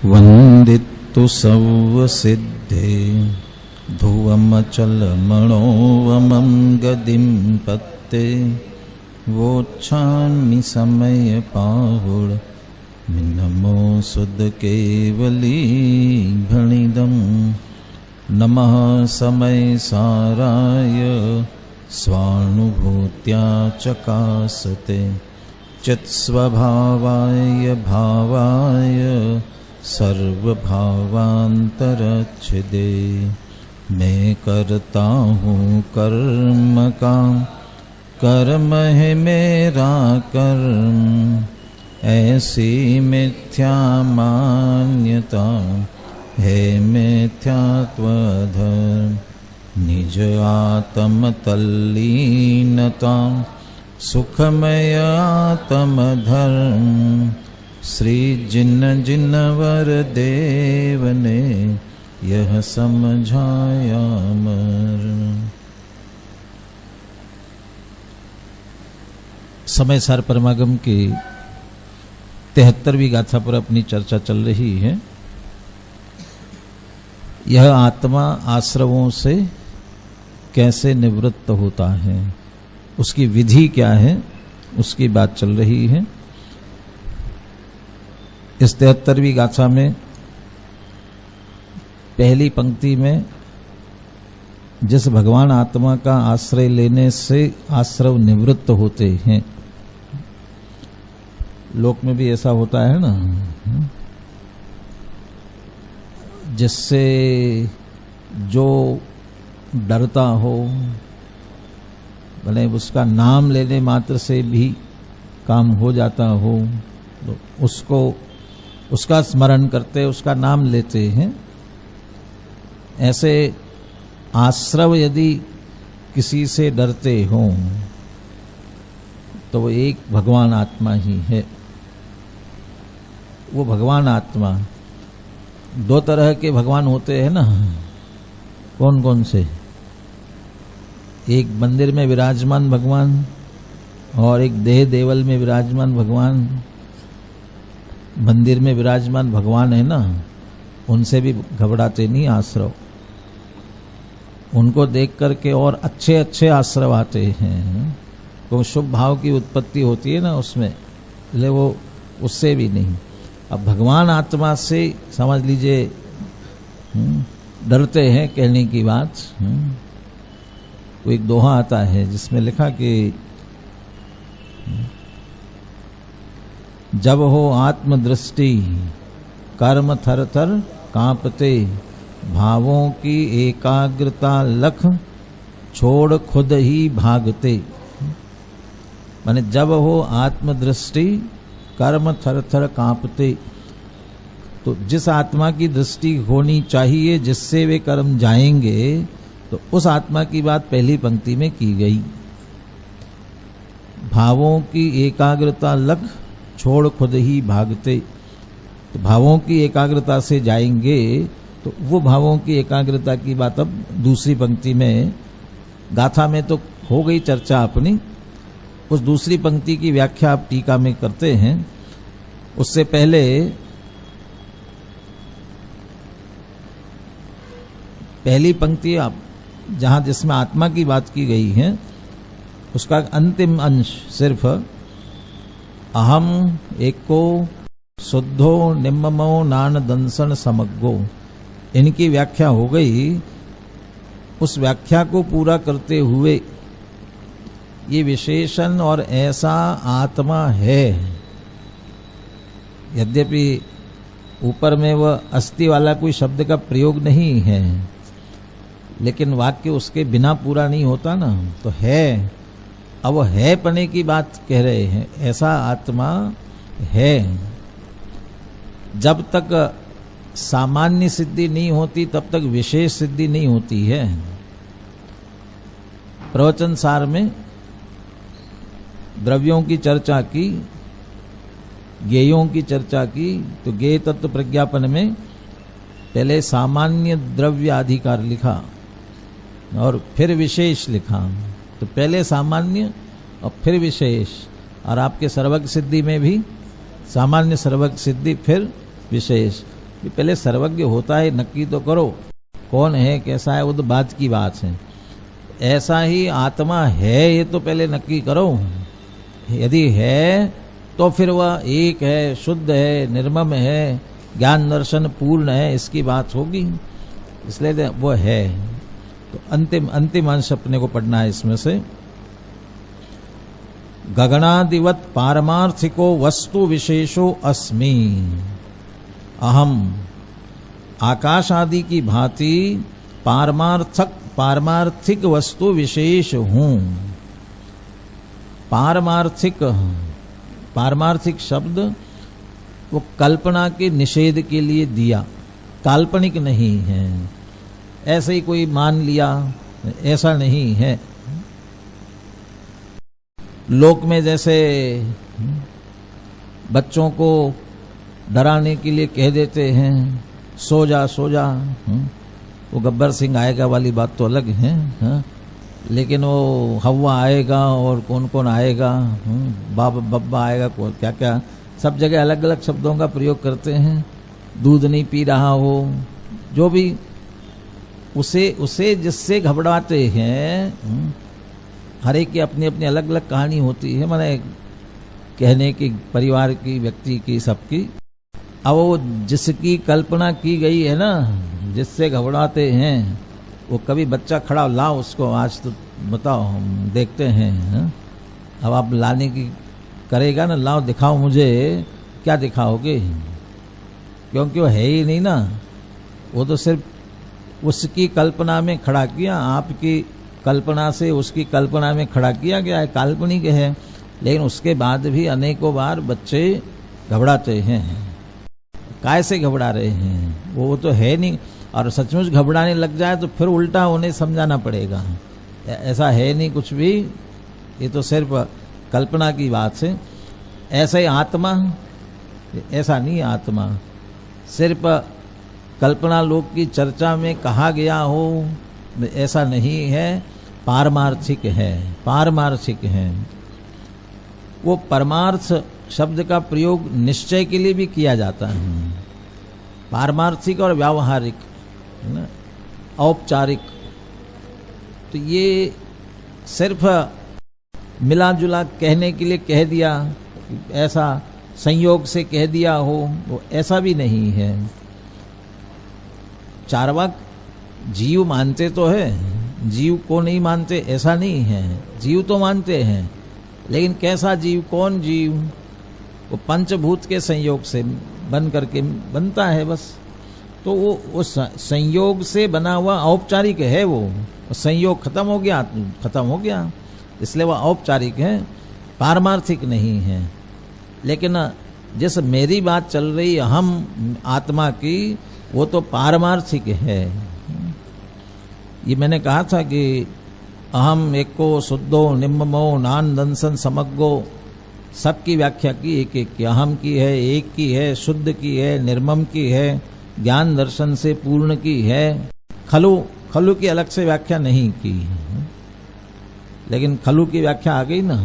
वंदितु सर्वसिद्धे ध्रुवमचलमणोऽवमं गदिं पत्ते वोच्छामि समयपाहुड नमो सुदकेवली भणिदं नमः समय साराय स्वानुभूत्या चकासते चित्स्वभावाय भावाय सर्वभावान्तरच्छिदे मैं करता हूँ कर्म का कर्म है मेरा कर्म ऐसी मिथ्या मान्यता है मिथ्यात्वधर्म निज आत्म तल्लीनता सुखमय आत्म धर्म श्री जिन जिनवर देव ने यह समझाया मर्म। समय सार परमागम की 73वीं गाथा पर अपनी चर्चा चल रही है। यह आत्मा आश्रवों से कैसे निवृत्त होता है, उसकी विधि क्या है, उसकी बात चल रही है। इस 73वीं गाथा में पहली पंक्ति में जिस भगवान आत्मा का आश्रय लेने से आश्रव निवृत्त होते हैं, लोक में भी ऐसा होता है ना, जिससे जो डरता हो, भले उसका नाम लेने मात्र से भी काम हो जाता हो, तो उसको उसका स्मरण करते, उसका नाम लेते हैं। ऐसे आश्रव यदि किसी से डरते हों तो वो एक भगवान आत्मा ही है। वो भगवान आत्मा, दो तरह के भगवान होते हैं ना, कौन कौन से? एक मंदिर में विराजमान भगवान और एक देह देवल में विराजमान भगवान। मंदिर में विराजमान भगवान है ना, उनसे भी घबराते नहीं आश्रव, उनको देख करके और अच्छे अच्छे आश्रव आते हैं। तो शुभ भाव की उत्पत्ति होती है ना उसमें, इसलिए वो उससे भी नहीं। अब भगवान आत्मा से समझ लीजिए डरते हैं, कहने की बात। तो एक दोहा आता है जिसमें लिखा कि जब हो आत्मदृष्टि कर्म थर थर कांपते भावों की एकाग्रता लख छोड़ खुद ही भागते। माने जब हो आत्मदृष्टि कर्म थर थर कांपते, तो जिस आत्मा की दृष्टि होनी चाहिए जिससे वे कर्म जाएंगे, तो उस आत्मा की बात पहली पंक्ति में की गई। भावों की एकाग्रता लख छोड़ खुद ही भागते, तो भावों की एकाग्रता से जाएंगे, तो वो भावों की एकाग्रता की बात अब दूसरी पंक्ति में, गाथा में तो हो गई चर्चा अपनी, उस दूसरी पंक्ति की व्याख्या आप टीका में करते हैं। उससे पहले पहली पंक्ति आप जहां जिसमें आत्मा की बात की गई है, उसका अंतिम अंश सिर्फ अहम एको शुद्धो निम्ममो नान दंसन समग्गो, इनकी व्याख्या हो गई। उस व्याख्या को पूरा करते हुए ये विशेषण और ऐसा आत्मा है, यद्यपि ऊपर में वह अस्थि वाला कोई शब्द का प्रयोग नहीं है, लेकिन वाक्य उसके बिना पूरा नहीं होता ना, तो है। अब वो है पने की बात कह रहे हैं, ऐसा आत्मा है। जब तक सामान्य सिद्धि नहीं होती तब तक विशेष सिद्धि नहीं होती है। प्रवचन सार में द्रव्यों की चर्चा की, ज्ञेयों की चर्चा की, तो ज्ञेय तत्व प्रज्ञापन में पहले सामान्य द्रव्य अधिकार लिखा और फिर विशेष लिखा। तो पहले सामान्य और फिर विशेष, और आपके सर्वज्ञ सिद्धि में भी सामान्य सर्वज्ञ सिद्धि फिर विशेष। कि पहले सर्वज्ञ होता है नक्की तो करो, कौन है कैसा है वो तो बात की बात है। ऐसा ही आत्मा है ये तो पहले नक्की करो। यदि है तो फिर वह एक है, शुद्ध है, निर्मम है, ज्ञान दर्शन पूर्ण है, इसकी बात होगी। इसलिए वो है। तो अंतिम अंश अपने को पढ़ना है इसमें से। गगनादिवत पारमार्थिको वस्तु विशेषो अस्मि, अहम आकाश आदि की भांति पारमार्थिक वस्तु विशेष हूं। पारमार्थिक शब्द वो कल्पना के निषेध के लिए दिया, काल्पनिक नहीं है। ऐसे ही कोई मान लिया, ऐसा नहीं है। लोक में जैसे बच्चों को डराने के लिए कह देते हैं सो जा सो जा, वो गब्बर सिंह आएगा वाली बात तो अलग है, लेकिन वो हवा आएगा और कौन कौन आएगा, बब्बा आएगा, क्या क्या सब जगह अलग अलग शब्दों का प्रयोग करते हैं। दूध नहीं पी रहा हो, जो भी उसे जिससे घबराते हैं, हर एक की अपनी अपनी अलग अलग कहानी होती है, माने कहने की, परिवार की, व्यक्ति की, सबकी। अब वो जिसकी कल्पना की गई है ना, जिससे घबराते हैं, वो कभी बच्चा खड़ा लाओ उसको, आज तो बताओ हम देखते हैं। अब आप लाने की करेगा ना, लाओ दिखाओ मुझे, क्या दिखाओगे? क्योंकि वो है ही नहीं ना, वो तो सिर्फ उसकी कल्पना में खड़ा किया, आपकी कल्पना से उसकी कल्पना में खड़ा किया गया है, काल्पनिक है। लेकिन उसके बाद भी अनेकों बार बच्चे घबराते हैं। काय से घबरा रहे हैं? वो तो है नहीं, और सचमुच घबराने लग जाए तो फिर उल्टा उन्हें समझाना पड़ेगा, ऐसा है नहीं कुछ भी, ये तो सिर्फ कल्पना की बात है। ऐसा ही आत्मा, ऐसा नहीं आत्मा सिर्फ कल्पना लोक की चर्चा में कहा गया हो, ऐसा नहीं है, पारमार्थिक है, पारमार्थिक है। वो परमार्थ शब्द का प्रयोग निश्चय के लिए भी किया जाता है, पारमार्थिक और व्यावहारिक, औपचारिक। तो ये सिर्फ मिला जुला कहने के लिए कह दिया, ऐसा संयोग से कह दिया हो, वो ऐसा भी नहीं है। चार्वाक जीव मानते तो है, जीव को नहीं मानते ऐसा नहीं है, जीव तो मानते हैं, लेकिन कैसा जीव, कौन जीव? वो पंचभूत के संयोग से बन करके बनता है बस। तो वो उस संयोग से बना हुआ औपचारिक है, वो संयोग खत्म हो गया, खत्म हो गया, इसलिए वह औपचारिक है, पारमार्थिक नहीं है। लेकिन जिस मेरी बात चल रही हम आत्मा की, वो तो पारमार्थिक है। ये मैंने कहा था कि अहम एको शुद्धो निम्मो नानदंसन समग्गो, सबकी व्याख्या की एक एक की, अहम की है, एक की है, शुद्ध की है, निर्मम की है, ज्ञान दर्शन से पूर्ण की है। खलु की अलग से व्याख्या नहीं की, लेकिन खलु की व्याख्या आ गई ना,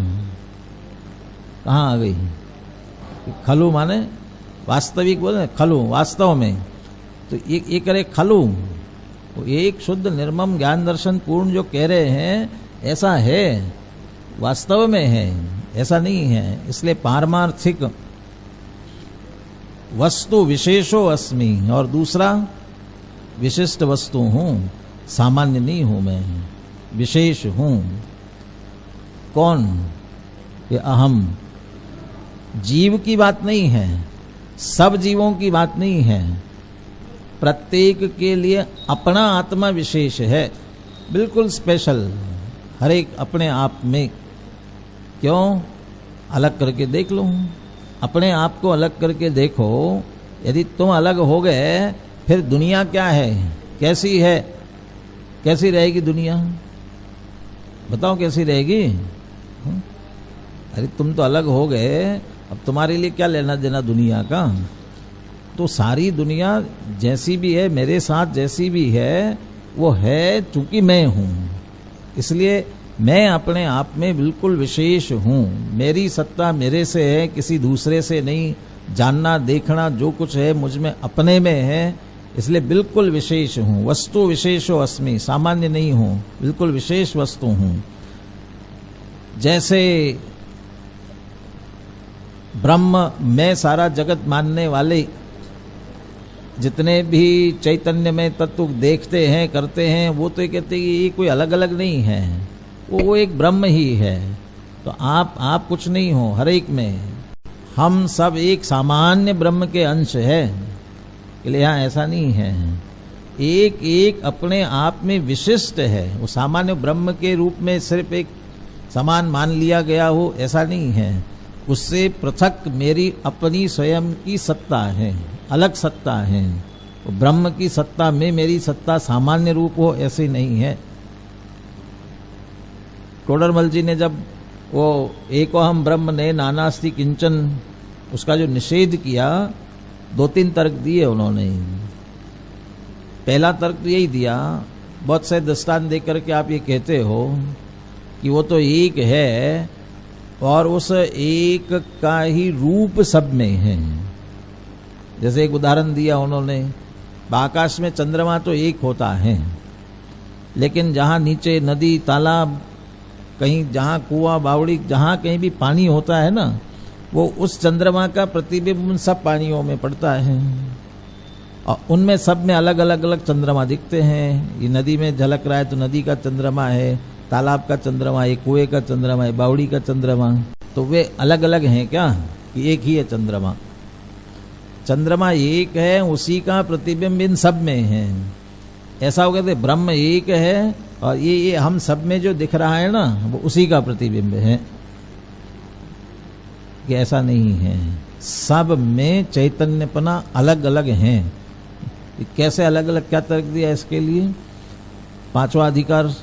कहाँ आ गई? खलु माने वास्तविक, बोले खलु वास्तव में, तो ये करे खलु, तो एक शुद्ध निर्मम ज्ञान दर्शन पूर्ण जो कह रहे हैं, ऐसा है, वास्तव में है, ऐसा नहीं है। इसलिए पारमार्थिक वस्तु विशेषो अस्मि, और दूसरा विशिष्ट वस्तु हूं, सामान्य नहीं हूं मैं, विशेष हूं। कौन? ये अहम। जीव की बात नहीं है, सब जीवों की बात नहीं है, प्रत्येक के लिए अपना आत्मा विशेष है, बिल्कुल स्पेशल, हर एक अपने आप में। क्यों? अलग करके देख लो, अपने आप को अलग करके देखो। यदि तुम अलग हो गए, फिर दुनिया क्या है, कैसी है, कैसी रहेगी दुनिया? बताओ कैसी रहेगी? अरे तुम तो अलग हो गए, अब तुम्हारे लिए क्या लेना देना दुनिया का? तो सारी दुनिया जैसी भी है, मेरे साथ जैसी भी है, वो है चूंकि मैं हूं, इसलिए मैं अपने आप में बिल्कुल विशेष हूं। मेरी सत्ता मेरे से है, किसी दूसरे से नहीं, जानना देखना जो कुछ है मुझ में अपने में है, इसलिए बिल्कुल विशेष हूं। वस्तु विशेषो अस्मि, सामान्य नहीं हूं, बिल्कुल विशेष वस्तु हूं। जैसे ब्रह्म में सारा जगत मानने वाले जितने भी चैतन्य में तत्व देखते हैं करते हैं, वो तो कहते हैं कि ये कोई अलग अलग नहीं है, वो एक ब्रह्म ही है। तो आप कुछ नहीं हो, हर एक में हम सब एक सामान्य ब्रह्म के अंश है। इसलिए यहाँ ऐसा नहीं है, एक एक अपने आप में विशिष्ट है। वो सामान्य ब्रह्म के रूप में सिर्फ एक समान मान लिया गया हो, ऐसा नहीं है। उससे पृथक मेरी अपनी स्वयं की सत्ता है, अलग सत्ता है। तो ब्रह्म की सत्ता में मेरी सत्ता सामान्य रूप हो, ऐसे नहीं है। टोडरमल जी ने जब वो एको हम ब्रह्म ने नानास्ति किंचन उसका जो निषेध किया, 2-3 तर्क दिए उन्होंने। पहला तर्क तो यही दिया, बहुत से दृष्टांत देकर के आप ये कहते हो कि वो तो एक है और उस एक का ही रूप सब में है। जैसे एक उदाहरण दिया उन्होंने, आकाश में चंद्रमा तो एक होता है, लेकिन जहाँ नीचे नदी तालाब, कहीं जहाँ कुआं बावड़ी, जहाँ कहीं भी पानी होता है ना, वो उस चंद्रमा का प्रतिबिंब उन सब पानियों में पड़ता है और उनमें सब में अलग अलग अलग चंद्रमा दिखते हैं। ये नदी में झलक रहा है तो नदी का चंद्रमा है, तालाब का चंद्रमा है, कुएं का चंद्रमा है, बावड़ी का चंद्रमा। तो वे अलग अलग हैं क्या? एक ही है चंद्रमा। चंद्रमा एक है, उसी का प्रतिबिंब इन सब में है। ऐसा हो गया तो ब्रह्म एक है और ये हम सब में जो दिख रहा है ना, वो उसी का प्रतिबिंब है। कि ऐसा नहीं है, सब में चैतन्यपना अलग अलग है। कैसे अलग अलग, क्या तर्क दिया इसके लिए? 5वां अधिकार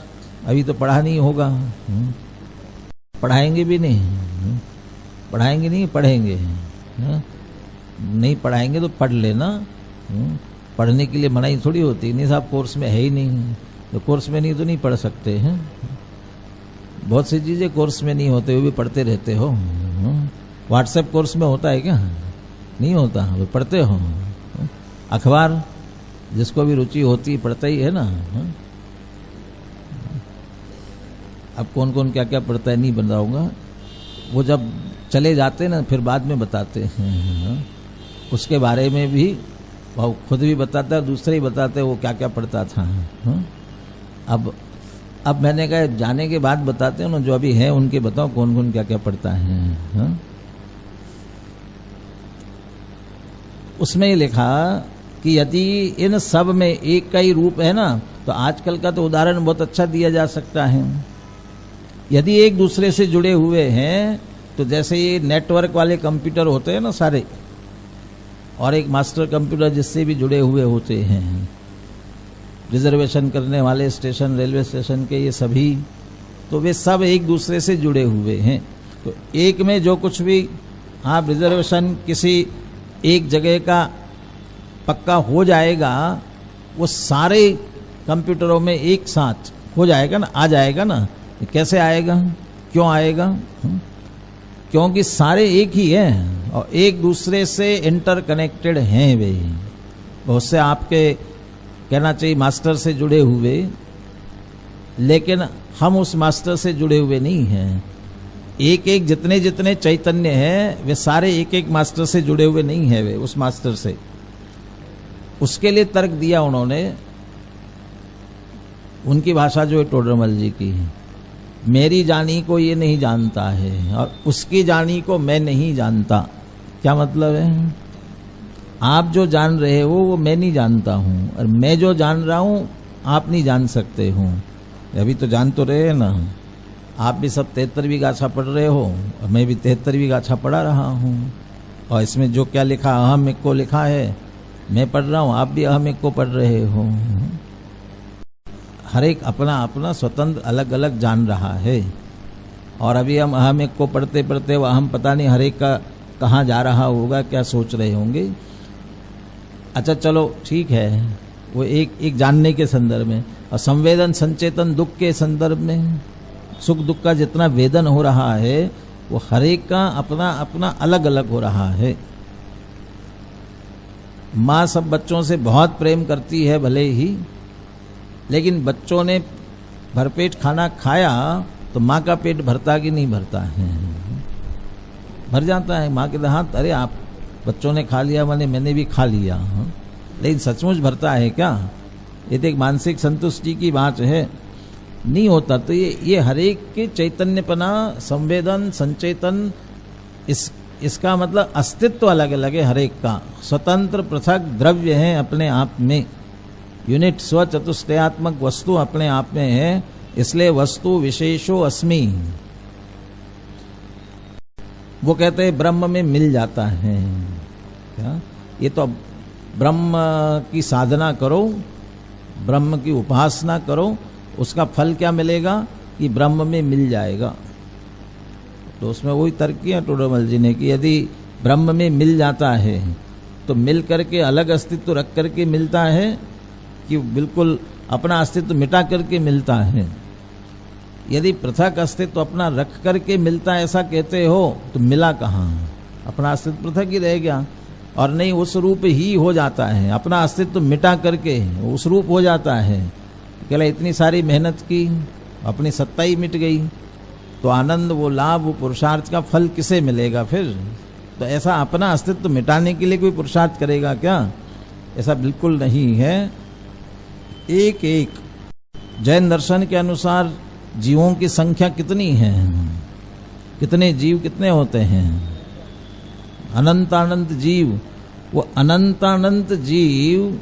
अभी तो पढ़ा नहीं होगा, पढ़ाएंगे भी नहीं, पढ़ाएंगे नहीं, पढ़ेंगे नहीं, पढ़ाएंगे तो पढ़ लेना। पढ़ने के लिए मनाही थोड़ी होती, नहीं साहब कोर्स में है ही नहीं, तो कोर्स में नहीं तो नहीं पढ़ सकते हैं। बहुत सी चीजें कोर्स में नहीं होते, वो भी पढ़ते रहते हो। व्हाट्सएप कोर्स में होता है क्या? नहीं होता, वो पढ़ते हो। अखबार जिसको भी रुचि होती है पढ़ता ही है ना। अब कौन कौन क्या क्या पढ़ता है नहीं बताऊंगा, वो जब चले जाते हैं ना फिर बाद में बताते हैं। उसके बारे में भी वो खुद भी बताता है, दूसरे ही बताते हैं वो क्या क्या पढ़ता था। अब मैंने कहा जाने के बाद बताते हैं ना, जो अभी है उनके बताओ कौन कौन क्या क्या पढ़ता है। उसमें ही लिखा कि यदि इन सब में एक का ही रूप है ना, तो आजकल का तो उदाहरण बहुत अच्छा दिया जा सकता है। यदि एक दूसरे से जुड़े हुए हैं तो जैसे ये नेटवर्क वाले कंप्यूटर होते हैं ना सारे, और एक मास्टर कंप्यूटर जिससे भी जुड़े हुए होते हैं, रिजर्वेशन करने वाले स्टेशन, रेलवे स्टेशन के, ये सभी, तो वे सब एक दूसरे से जुड़े हुए हैं। तो एक में जो कुछ भी आप रिजर्वेशन किसी एक जगह का पक्का हो जाएगा, वो सारे कंप्यूटरों में एक साथ हो जाएगा ना, आ जाएगा ना। कैसे आएगा, क्यों आएगा? क्योंकि सारे एक ही हैं और एक दूसरे से इंटरकनेक्टेड हैं। वे बहुत से आपके कहना चाहिए मास्टर से जुड़े हुए, लेकिन हम उस मास्टर से जुड़े हुए नहीं हैं। एक एक जितने जितने चैतन्य हैं वे सारे एक एक मास्टर से जुड़े हुए नहीं हैं, वे उस मास्टर से। उसके लिए तर्क दिया उन्होंने, उनकी भाषा जो है टोडरमल जी की है, मेरी जानी को ये नहीं जानता है और उसकी जानी को मैं नहीं जानता। क्या मतलब है? आप जो जान रहे हो वो मैं नहीं जानता हूँ, और मैं जो जान रहा हूँ आप नहीं जान सकते हो। अभी तो जान तो रहे हैं ना, आप भी सब 73वीं गाथा पढ़ रहे हो और मैं भी 73वीं गाथा पढ़ा रहा हूँ। और इसमें जो क्या लिखा, अहम एक को लिखा है, मैं पढ़ रहा हूँ, आप भी अहम एक को पढ़ रहे हो। हर एक अपना अपना स्वतंत्र अलग अलग जान रहा है। और अभी हम अहम एक को पढ़ते पढ़ते वो हम पता नहीं हर एक का कहाँ जा रहा होगा, क्या सोच रहे होंगे। अच्छा चलो ठीक है, वो एक जानने के संदर्भ में, और संवेदन संचेतन दुख के संदर्भ में, सुख दुख का जितना वेदन हो रहा है वो हर एक का अपना अपना अलग अलग हो रहा है। माँ सब बच्चों से बहुत प्रेम करती है भले ही, लेकिन बच्चों ने भरपेट खाना खाया तो माँ का पेट भरता कि नहीं भरता है? भर जाता है। माँ के हाथ, अरे आप बच्चों ने खा लिया मैंने भी खा लिया, लेकिन सचमुच भरता है क्या? ये तो एक मानसिक संतुष्टि की बात है, नहीं होता। तो ये हरेक के चैतन्यपना, संवेदन, संचेतन, इसका मतलब अस्तित्व अलग अलग है हरेक का, स्वतंत्र पृथक द्रव्य है अपने आप में, यूनिट स्व चतुष्टयात्मक वस्तु अपने आप में है। इसलिए वस्तु विशेषो अस्मि, वो कहते हैं ब्रह्म में मिल जाता है। क्या? ये तो ब्रह्म की साधना करो, ब्रह्म की उपासना करो, उसका फल क्या मिलेगा कि ब्रह्म में मिल जाएगा। तो उसमें वही तर्क किया टोडरमल जी ने कि यदि ब्रह्म में मिल जाता है तो मिल करके अलग अस्तित्व रख करके मिलता है कि बिल्कुल अपना अस्तित्व मिटा करके मिलता है। यदि पृथक अस्तित्व अपना रख करके मिलता है ऐसा कहते हो तो मिला कहाँ? अपना अस्तित्व पृथक ही रह गया, और नहीं उस रूप ही हो जाता है, अपना अस्तित्व मिटा करके उस रूप हो जाता है। कहला इतनी सारी मेहनत की, अपनी सत्ता ही मिट गई, तो आनंद, वो लाभ, वो पुरुषार्थ का फल किसे मिलेगा फिर? तो ऐसा अपना अस्तित्व मिटाने के लिए कोई पुरुषार्थ करेगा क्या? ऐसा बिल्कुल नहीं है। एक एक जैन दर्शन के अनुसार जीवों की संख्या कितनी है? कितने जीव कितने होते हैं? अनंतानंत जीव। वो अनंतानंत जीव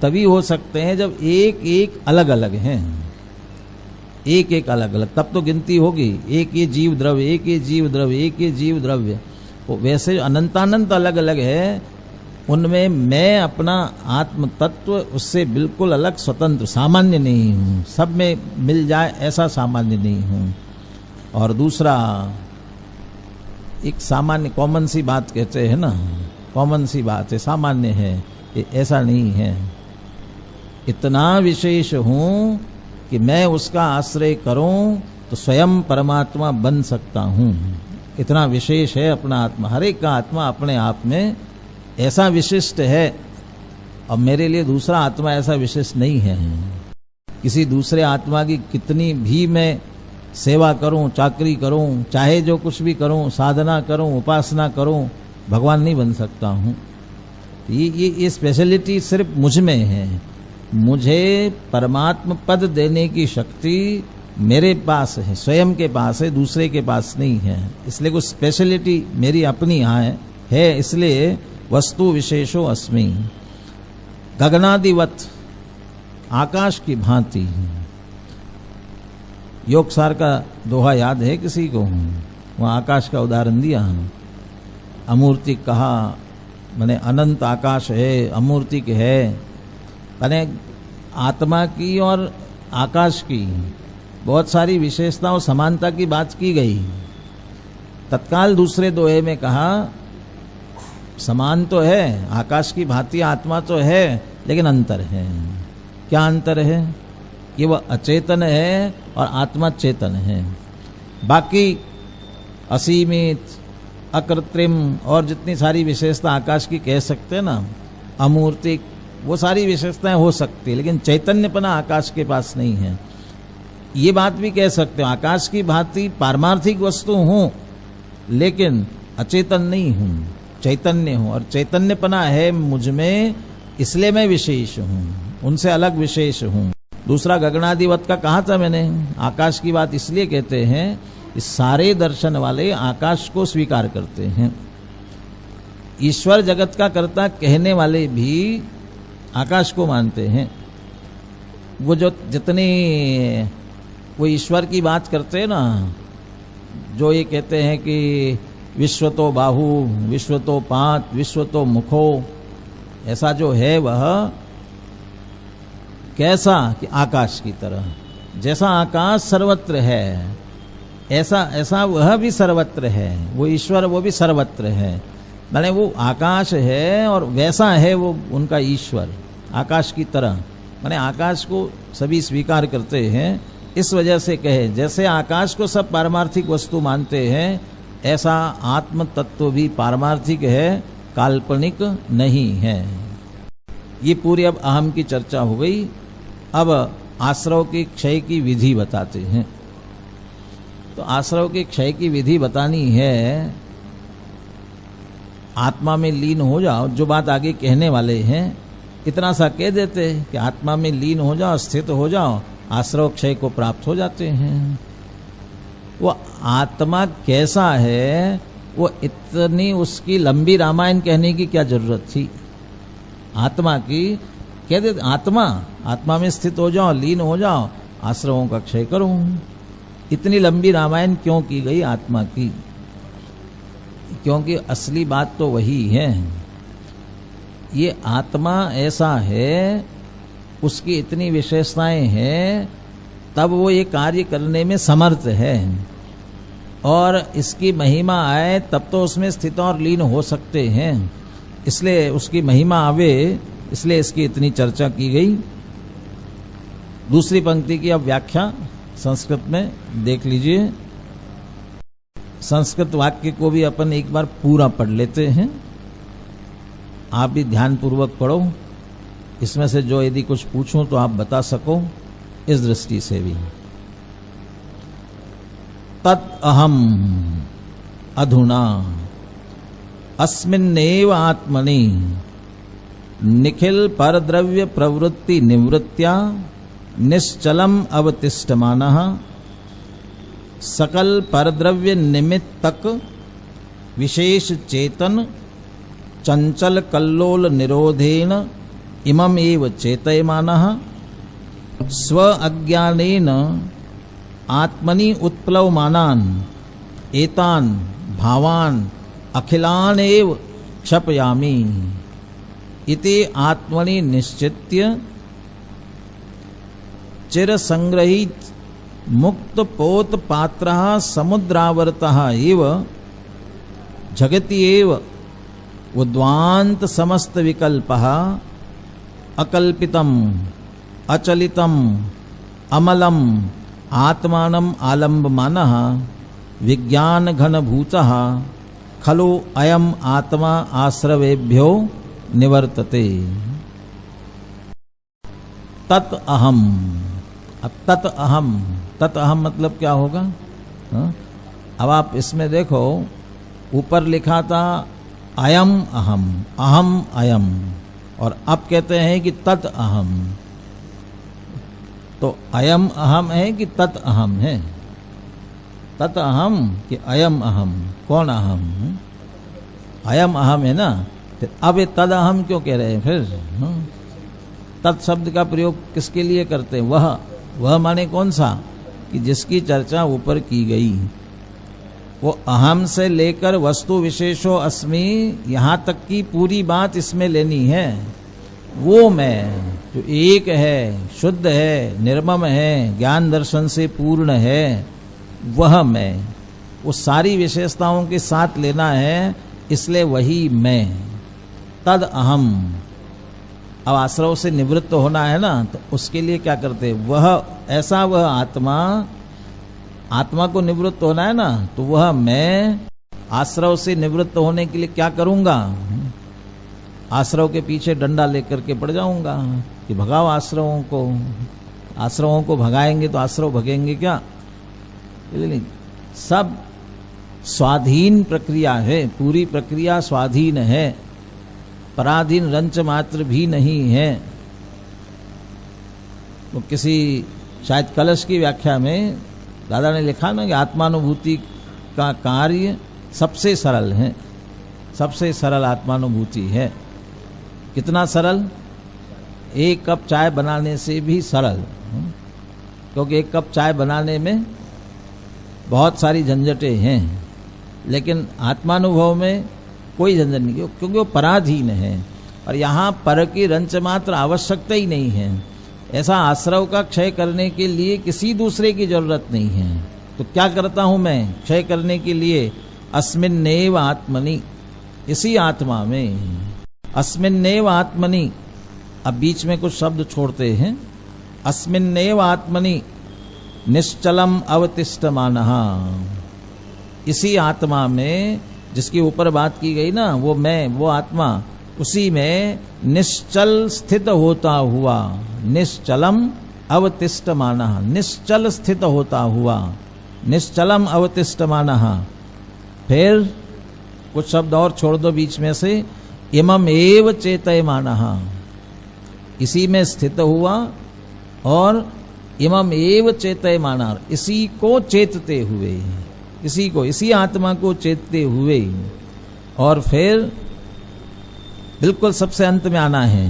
तभी हो सकते हैं जब एक एक अलग अलग हैं, एक एक अलग अलग, तब तो गिनती होगी। एक ये जीव द्रव्य, एक ये जीव द्रव्य, एक ये जीव द्रव्य। वो वैसे अनंतानंत अलग अलग है, उनमें मैं अपना आत्म तत्व उससे बिल्कुल अलग, स्वतंत्र, सामान्य नहीं हूँ। सब में मिल जाए ऐसा सामान्य नहीं हूँ। और दूसरा, एक सामान्य कॉमन सी बात कहते हैं ना, कॉमन सी बात है, सामान्य है, ये ऐसा नहीं है। इतना विशेष हूँ कि मैं उसका आश्रय करूं तो स्वयं परमात्मा बन सकता हूं। इतना विशेष है अपना आत्मा। हर एक का आत्मा अपने आप में ऐसा विशिष्ट है, और मेरे लिए दूसरा आत्मा ऐसा विशिष्ट नहीं है। किसी दूसरे आत्मा की कितनी भी मैं सेवा करूं, चाकरी करूं, चाहे जो कुछ भी करूं, साधना करूं, उपासना करूं, भगवान नहीं बन सकता हूं। ये स्पेशलिटी सिर्फ मुझ में है। मुझे परमात्म पद देने की शक्ति मेरे पास है, स्वयं के पास है, दूसरे के पास नहीं है। इसलिए कुछ स्पेशलिटी मेरी अपनी यहाँ है। इसलिए वस्तु विशेषो अस्मि। गगनादिवत, आकाश की भांति। योगसार का दोहा याद है किसी को? वहाँ आकाश का उदाहरण दिया, अमूर्ति कहा, माने अनंत आकाश है, अमूर्तिक है। माने आत्मा की और आकाश की बहुत सारी विशेषता और समानता की बात की गई। तत्काल दूसरे दोहे में कहा समान तो है, आकाश की भांति आत्मा तो है, लेकिन अंतर है। क्या अंतर है? कि वह अचेतन है और आत्मा चेतन है। बाकी असीमित, अकृत्रिम और जितनी सारी विशेषता आकाश की कह सकते हैं ना, अमूर्तिक, वो सारी विशेषताएं हो सकती है, लेकिन चैतन्यपना आकाश के पास नहीं है। ये बात भी कह सकते हो, आकाश की भांति पारमार्थिक वस्तु हूं, लेकिन अचेतन नहीं हूं, चैतन्य हूं, और चैतन्यपना है मुझ में, इसलिए मैं विशेष हूं, उनसे अलग विशेष हूं। दूसरा गगनादिवत का कहा था मैंने, आकाश की बात इसलिए कहते हैं, इस सारे दर्शन वाले आकाश को स्वीकार करते हैं। ईश्वर जगत का कर्ता कहने वाले भी आकाश को मानते हैं। वो जो जितने वो ईश्वर की बात करते हैं ना, जो ये कहते हैं कि विश्व तो बाहु, विश्व तो पांत, विश्व तो मुखो, ऐसा जो है वह कैसा कि आकाश की तरह, जैसा आकाश सर्वत्र है ऐसा ऐसा वह भी सर्वत्र है। वो ईश्वर वो भी सर्वत्र है, माने वो आकाश है और वैसा है वो उनका ईश्वर, आकाश की तरह। माने आकाश को सभी स्वीकार करते हैं। इस वजह से कहे, जैसे आकाश को सब पारमार्थिक वस्तु मानते हैं, ऐसा आत्म तत्व भी पारमार्थिक है, काल्पनिक नहीं है। ये पूरी अब अहम की चर्चा हो गई। अब आश्रव के क्षय की विधि बताते हैं। तो आश्रव के क्षय की विधि बतानी है। आत्मा में लीन हो जाओ, जो बात आगे कहने वाले हैं इतना सा कह देते कि आत्मा में लीन हो जाओ, स्थित हो जाओ, आश्रव क्षय को प्राप्त हो जाते हैं। वो आत्मा कैसा है, वो इतनी उसकी लंबी रामायण कहने की क्या जरूरत थी। आत्मा की कह देते, आत्मा में स्थित हो जाओ, लीन हो जाओ, आश्रवों का क्षय करो। इतनी लंबी रामायण क्यों की गई आत्मा की? क्योंकि असली बात तो वही है। ये आत्मा ऐसा है, उसकी इतनी विशेषताएं हैं, तब वो ये कार्य करने में समर्थ है। और इसकी महिमा आए तब तो उसमें स्थित और लीन हो सकते हैं। इसलिए उसकी महिमा आवे, इसलिए इसकी इतनी चर्चा की गई। दूसरी पंक्ति की अब व्याख्या संस्कृत में देख लीजिए। संस्कृत वाक्य को भी अपन एक बार पूरा पढ़ लेते हैं। आप भी ध्यान पूर्वक पढ़ो, इसमें से जो यदि कुछ पूछूं तो आप बता सको, इस दृष्टि से भी। तत् अहम अधुना अस्मिन्नेव आत्मनि निखिल परद्रव्य प्रवृत्ति निवृत्त्या निश्चलम अवतिष्ठमानः सकल परद्रव्य निमित्तक विशेष चेतन चंचल कल्लोल निरोधेन इमम एव चेतयमानः स्व अज्ञानेन आत्मनि उत्प्लवमानान् एतान् भावान् अखिलान् एव क्षपयामि इति आत्मनि निश्चित्य चिर संग्रहित मुक्त पोत पात्रः समुद्रावर्तः एव जगति एव उद्वांत समस्त विकल्पः अकल्पितम् अचलितम् अमलम् आत्मानम् आलम्बमानः विज्ञान घनभूतः खलु अयम् आत्मा आश्रवेभ्यो निवर्तते। तत् अहम। अब तत् अहम मतलब क्या होगा? अब आप इसमें देखो, ऊपर लिखा था अयम अहम, अहम अयम, और अब कहते हैं कि तत् अहम। तो अयम अहम है कि तत् अहम है? तत् अहम कि अयम अहम? कौन अहम? अयम अहम है ना। फिर अब ये तद अहम क्यों कह रहे हैं? फिर तत् शब्द का प्रयोग किसके लिए करते हैं? वह माने कौन सा? कि जिसकी चर्चा ऊपर की गई। वो अहम से लेकर वस्तु विशेषो अस्मि यहाँ तक की पूरी बात इसमें लेनी है। वो मैं जो एक है, शुद्ध है, निर्मम है, ज्ञान दर्शन से पूर्ण है, वह मैं, वो सारी विशेषताओं के साथ लेना है। इसलिए वही मैं, तद अहम। अब आश्रव से निवृत्त होना है ना, तो उसके लिए क्या करते? वह ऐसा, वह आत्मा को निवृत्त होना है ना, तो वह मैं आश्रव से निवृत्त होने के लिए क्या करूंगा? आश्रव के पीछे डंडा लेकर के पड़ जाऊंगा कि भगाओ आश्रवों को। आश्रवों को भगाएंगे तो आश्रव भगेंगे क्या? नहीं, सब स्वाधीन प्रक्रिया है, पूरी प्रक्रिया स्वाधीन है, पराधीन रंच मात्र भी नहीं है। तो किसी शायद कलश की व्याख्या में दादा ने लिखा ना कि आत्मानुभूति का कार्य सबसे सरल है, सबसे सरल आत्मानुभूति है। कितना सरल? एक कप चाय बनाने से भी सरल, क्योंकि एक कप चाय बनाने में बहुत सारी झंझटें हैं, लेकिन आत्मानुभव में कोई झंझट नहीं, क्योंकि वो पराधीन है और यहाँ पर की रंच मात्र आवश्यकता ही नहीं है। ऐसा आश्रव का क्षय करने के लिए किसी दूसरे की जरूरत नहीं है। तो क्या करता हूं मैं क्षय करने के लिए? अस्मिन्नेव आत्मनि, इसी आत्मा में, अस्मिन्नेव आत्मनि। अब बीच में कुछ शब्द छोड़ते हैं। अस्मिन्नेव आत्मनि निश्चलम अवतिष्ठमानः, इसी आत्मा में जिसके ऊपर बात की गई ना, वो मैं, वो आत्मा, उसी में निश्चल स्थित होता हुआ, निश्चलम अवतिष्ठमानः, निश्चल स्थित होता हुआ, निश्चलम अवतिष्ठमानः। फिर कुछ शब्द और छोड़ दो बीच में से, इमम एव चेतयमानः, इसी में स्थित हुआ, और इमम एव चेतयमानः, इसी को चेतते हुए, इसी को, इसी आत्मा को चेतते हुए। और फिर बिल्कुल सबसे अंत में आना है,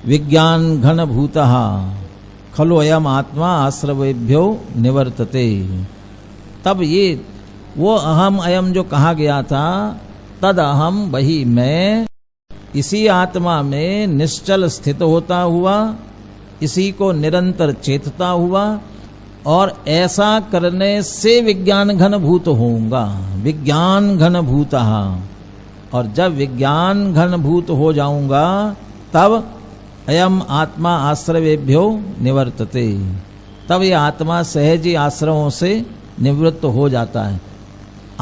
विज्ञान घन भूतः खलो अयम आत्मा आश्रवेभ्यो निवर्तते। तब ये वो अहम अयम जो कहा गया था, तद अहम, वही मैं, इसी आत्मा में निश्चल स्थित होता हुआ, इसी को निरंतर चेतता हुआ, और ऐसा करने से विज्ञान घन भूत होऊंगा, विज्ञान घन भूतः। और जब विज्ञान घन भूत हो जाऊंगा, तब अयम आत्मा आश्रवेभ्यो निवर्तते, तब ये आत्मा सहज ही आश्रवों से निवृत्त हो जाता है।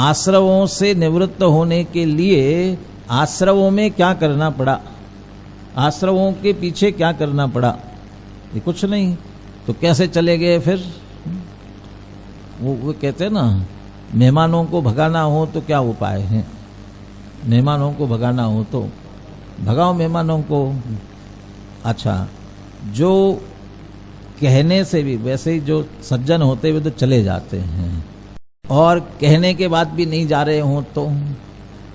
आश्रवों से निवृत्त होने के लिए आश्रवों में क्या करना पड़ा, आश्रवों के पीछे क्या करना पड़ा? ये कुछ नहीं, तो कैसे चले गए फिर? वो कहते हैं ना, मेहमानों को भगाना हो तो क्या उपाय है? मेहमानों को भगाना हो तो भगाओ मेहमानों को। अच्छा, जो कहने से भी, वैसे ही जो सज्जन होते हुए तो चले जाते हैं, और कहने के बाद भी नहीं जा रहे हो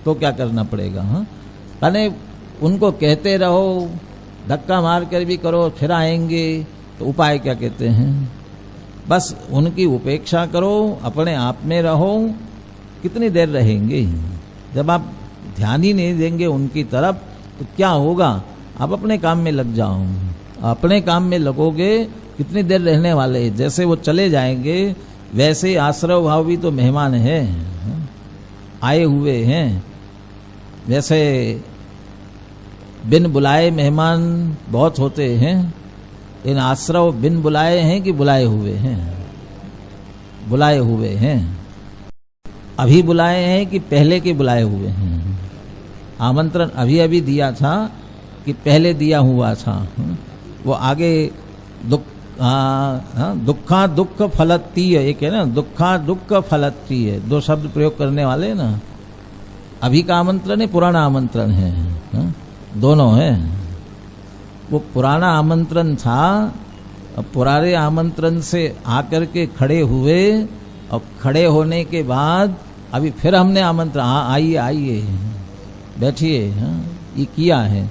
तो क्या करना पड़ेगा? हाँ, यानी उनको कहते रहो, धक्का मार कर भी करो, फिर आएंगे, तो उपाय क्या कहते हैं? बस उनकी उपेक्षा करो, अपने आप में रहो। कितनी देर रहेंगे? जब आप ध्यान ही नहीं देंगे उनकी तरफ, तो क्या होगा? आप अपने काम में लग जाओ, अपने काम में लगोगे, कितनी देर रहने वाले? जैसे वो चले जाएंगे, वैसे आश्रव भाव भी तो मेहमान है, आए हुए हैं। वैसे बिन बुलाए मेहमान बहुत होते हैं, इन आश्रव बिन बुलाए हैं कि बुलाए हुए हैं? बुलाए हुए हैं। अभी बुलाए हैं कि पहले के बुलाए हुए हैं? आमंत्रण अभी अभी दिया था कि पहले दिया हुआ था? वो आगे दुखा दुख फलतीय, एक है ना, दुखा दुख फलतीय, दो शब्द प्रयोग करने वाले ना। अभी का आमंत्रण है, पुराना आमंत्रण है, दोनों है। वो पुराना आमंत्रण था, अब पुराने आमंत्रण से आकर के खड़े हुए, और खड़े होने के बाद अभी फिर हमने आमंत्रण, हाँ आइए आइए बैठिए, ये किया है।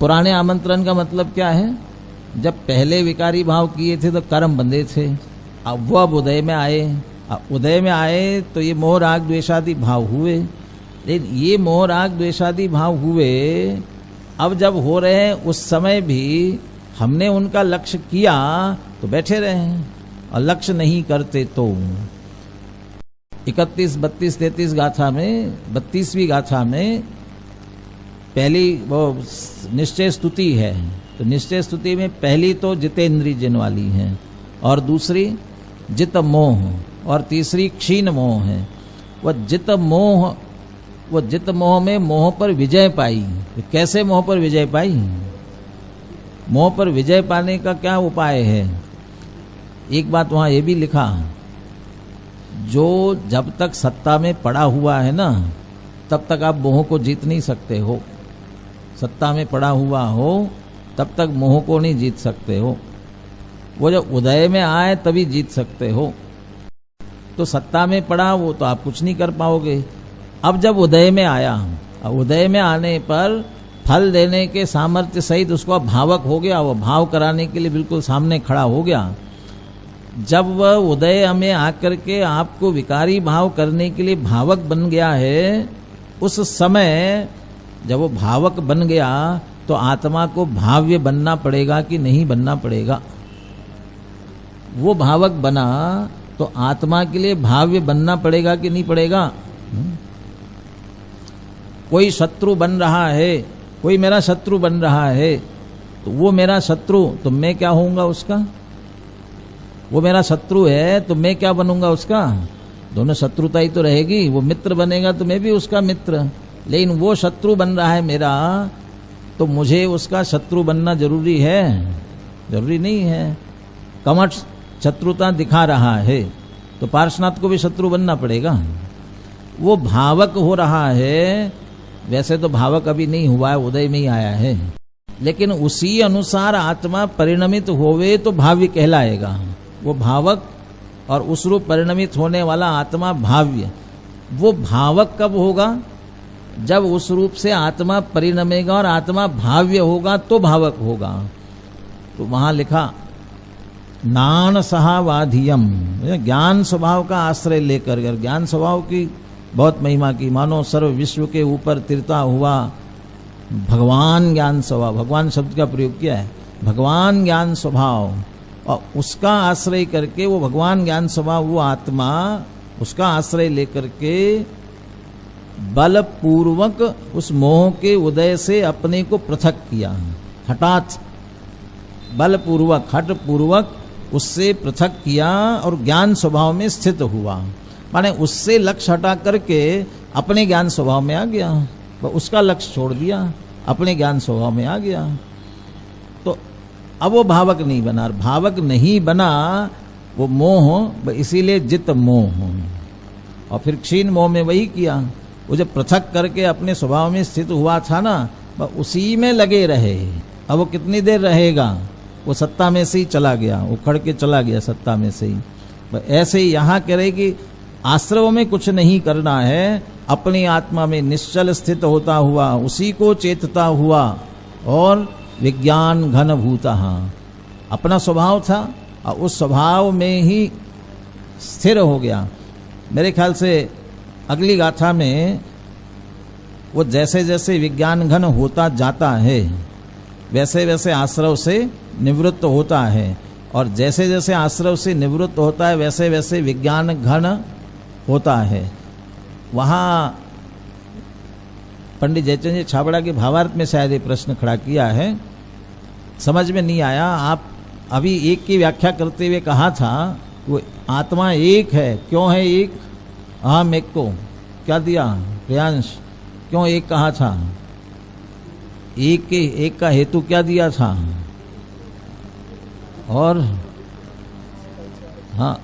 पुराने आमंत्रण का मतलब क्या है? जब पहले विकारी भाव किए थे तो कर्म बंधे थे, अब वो अब उदय में आए, उदय में आए तो ये मोह राग द्वेषादि भाव हुए। लेकिन ये मोह राग द्वेषादि भाव हुए, अब जब हो रहे हैं उस समय भी हमने उनका लक्ष्य किया तो बैठे रहे, और लक्ष्य नहीं करते तो 31, 32, 33 गाथा में, 32वीं गाथा में पहली वो निश्चय स्तुति है। तो निश्चय स्तुति में पहली तो जितेंद्रिय जिन वाली है, और दूसरी जित मोह, और तीसरी क्षीण मोह है। वह जित मोह में मोह पर विजय पाई। तो कैसे मोह पर विजय पाई? मोह पर विजय पाने का क्या उपाय है? एक बात वहां ये भी लिखा, जो जब तक सत्ता में पड़ा हुआ है ना, तब तक आप मोह को जीत नहीं सकते हो। सत्ता में पड़ा हुआ हो तब तक मोह को नहीं जीत सकते हो। वो जब उदय में आए तभी जीत सकते हो। तो सत्ता में पड़ा वो तो आप कुछ नहीं कर पाओगे। अब जब उदय में आया, अब उदय में आने पर फल देने के सामर्थ्य सहित उसको भावक हो गया, वो भाव कराने के लिए बिल्कुल सामने खड़ा हो गया। जब वह उदय में आकर के आपको विकारी भाव करने के लिए भावक बन गया है, उस समय जब वो भावक बन गया तो आत्मा को भाव्य बनना पड़ेगा कि नहीं बनना पड़ेगा? वो भावक बना तो आत्मा के लिए भाव्य बनना पड़ेगा कि नहीं पड़ेगा? कोई शत्रु बन रहा है, कोई मेरा शत्रु बन रहा है, तो वो मेरा शत्रु, तो मैं क्या होऊंगा उसका? वो मेरा शत्रु है तो मैं क्या बनूंगा उसका? दोनों शत्रुता ही तो रहेगी। वो मित्र बनेगा तो मैं भी उसका मित्र, लेकिन वो शत्रु बन रहा है मेरा, तो मुझे उसका शत्रु बनना जरूरी है? जरूरी नहीं है। कमठ शत्रुता दिखा रहा है तो पार्श्वनाथ को भी शत्रु बनना पड़ेगा। वो भावक हो रहा है, वैसे तो भावक अभी नहीं हुआ है, उदय में ही आया है, लेकिन उसी अनुसार आत्मा परिणमित होवे तो भाव्य कहलाएगा। वो भावक और उस रूप परिणमित होने वाला आत्मा भाव्य। वो भावक कब होगा? जब उस रूप से आत्मा परिणमेगा और आत्मा भाव्य होगा तो भावक होगा। तो वहां लिखा नान सहावाधियम, ज्ञान स्वभाव का आश्रय लेकर, ज्ञान स्वभाव की बहुत महिमा की, मानो सर्व विश्व के ऊपर तिरता हुआ भगवान ज्ञान स्वभाव, भगवान शब्द का प्रयोग किया है, भगवान ज्ञान स्वभाव, और उसका आश्रय करके वो भगवान ज्ञान स्वभाव, वो आत्मा, उसका आश्रय लेकर के बलपूर्वक उस मोह के उदय से अपने को पृथक किया। हठात बलपूर्वक, हठपूर्वक उससे पृथक किया और ज्ञान स्वभाव में स्थित हुआ। माने उससे लक्ष्य हटा करके अपने ज्ञान स्वभाव में आ गया, उसका लक्ष्य छोड़ दिया, अपने ज्ञान स्वभाव में आ गया। तो अब वो भावक नहीं बना, भावक नहीं बना वो मोह, इसीलिए जित मोह। और फिर क्षीण मोह में वही किया, वो जब पृथक करके अपने स्वभाव में स्थित हुआ था ना, वह उसी में लगे रहे। अब वो कितनी देर रहेगा? वो सत्ता में से ही चला गया, उखड़ के चला गया सत्ता में से ही। ऐसे ही यहाँ कह रहे कि आश्रव में कुछ नहीं करना है, अपनी आत्मा में निश्चल स्थित होता हुआ, उसी को चेतता हुआ, और विज्ञान घन भूता, अपना स्वभाव था और उस स्वभाव में ही स्थिर हो गया। मेरे ख्याल से अगली गाथा में वो जैसे जैसे विज्ञान घन होता जाता है, वैसे वैसे आश्रव से निवृत्त होता है, और जैसे जैसे आश्रव से निवृत्त होता है वैसे वैसे विज्ञान घन होता है। वहाँ पंडित जयचंद जी छाबड़ा के भावार्थ में शायद ये प्रश्न खड़ा किया है, समझ में नहीं आया। आप अभी एक की व्याख्या करते हुए कहा था वो आत्मा एक है, क्यों है एक? हम एक को क्या दिया प्रियांश, क्यों एक कहा था? एक का हेतु क्या दिया था? और हाँ,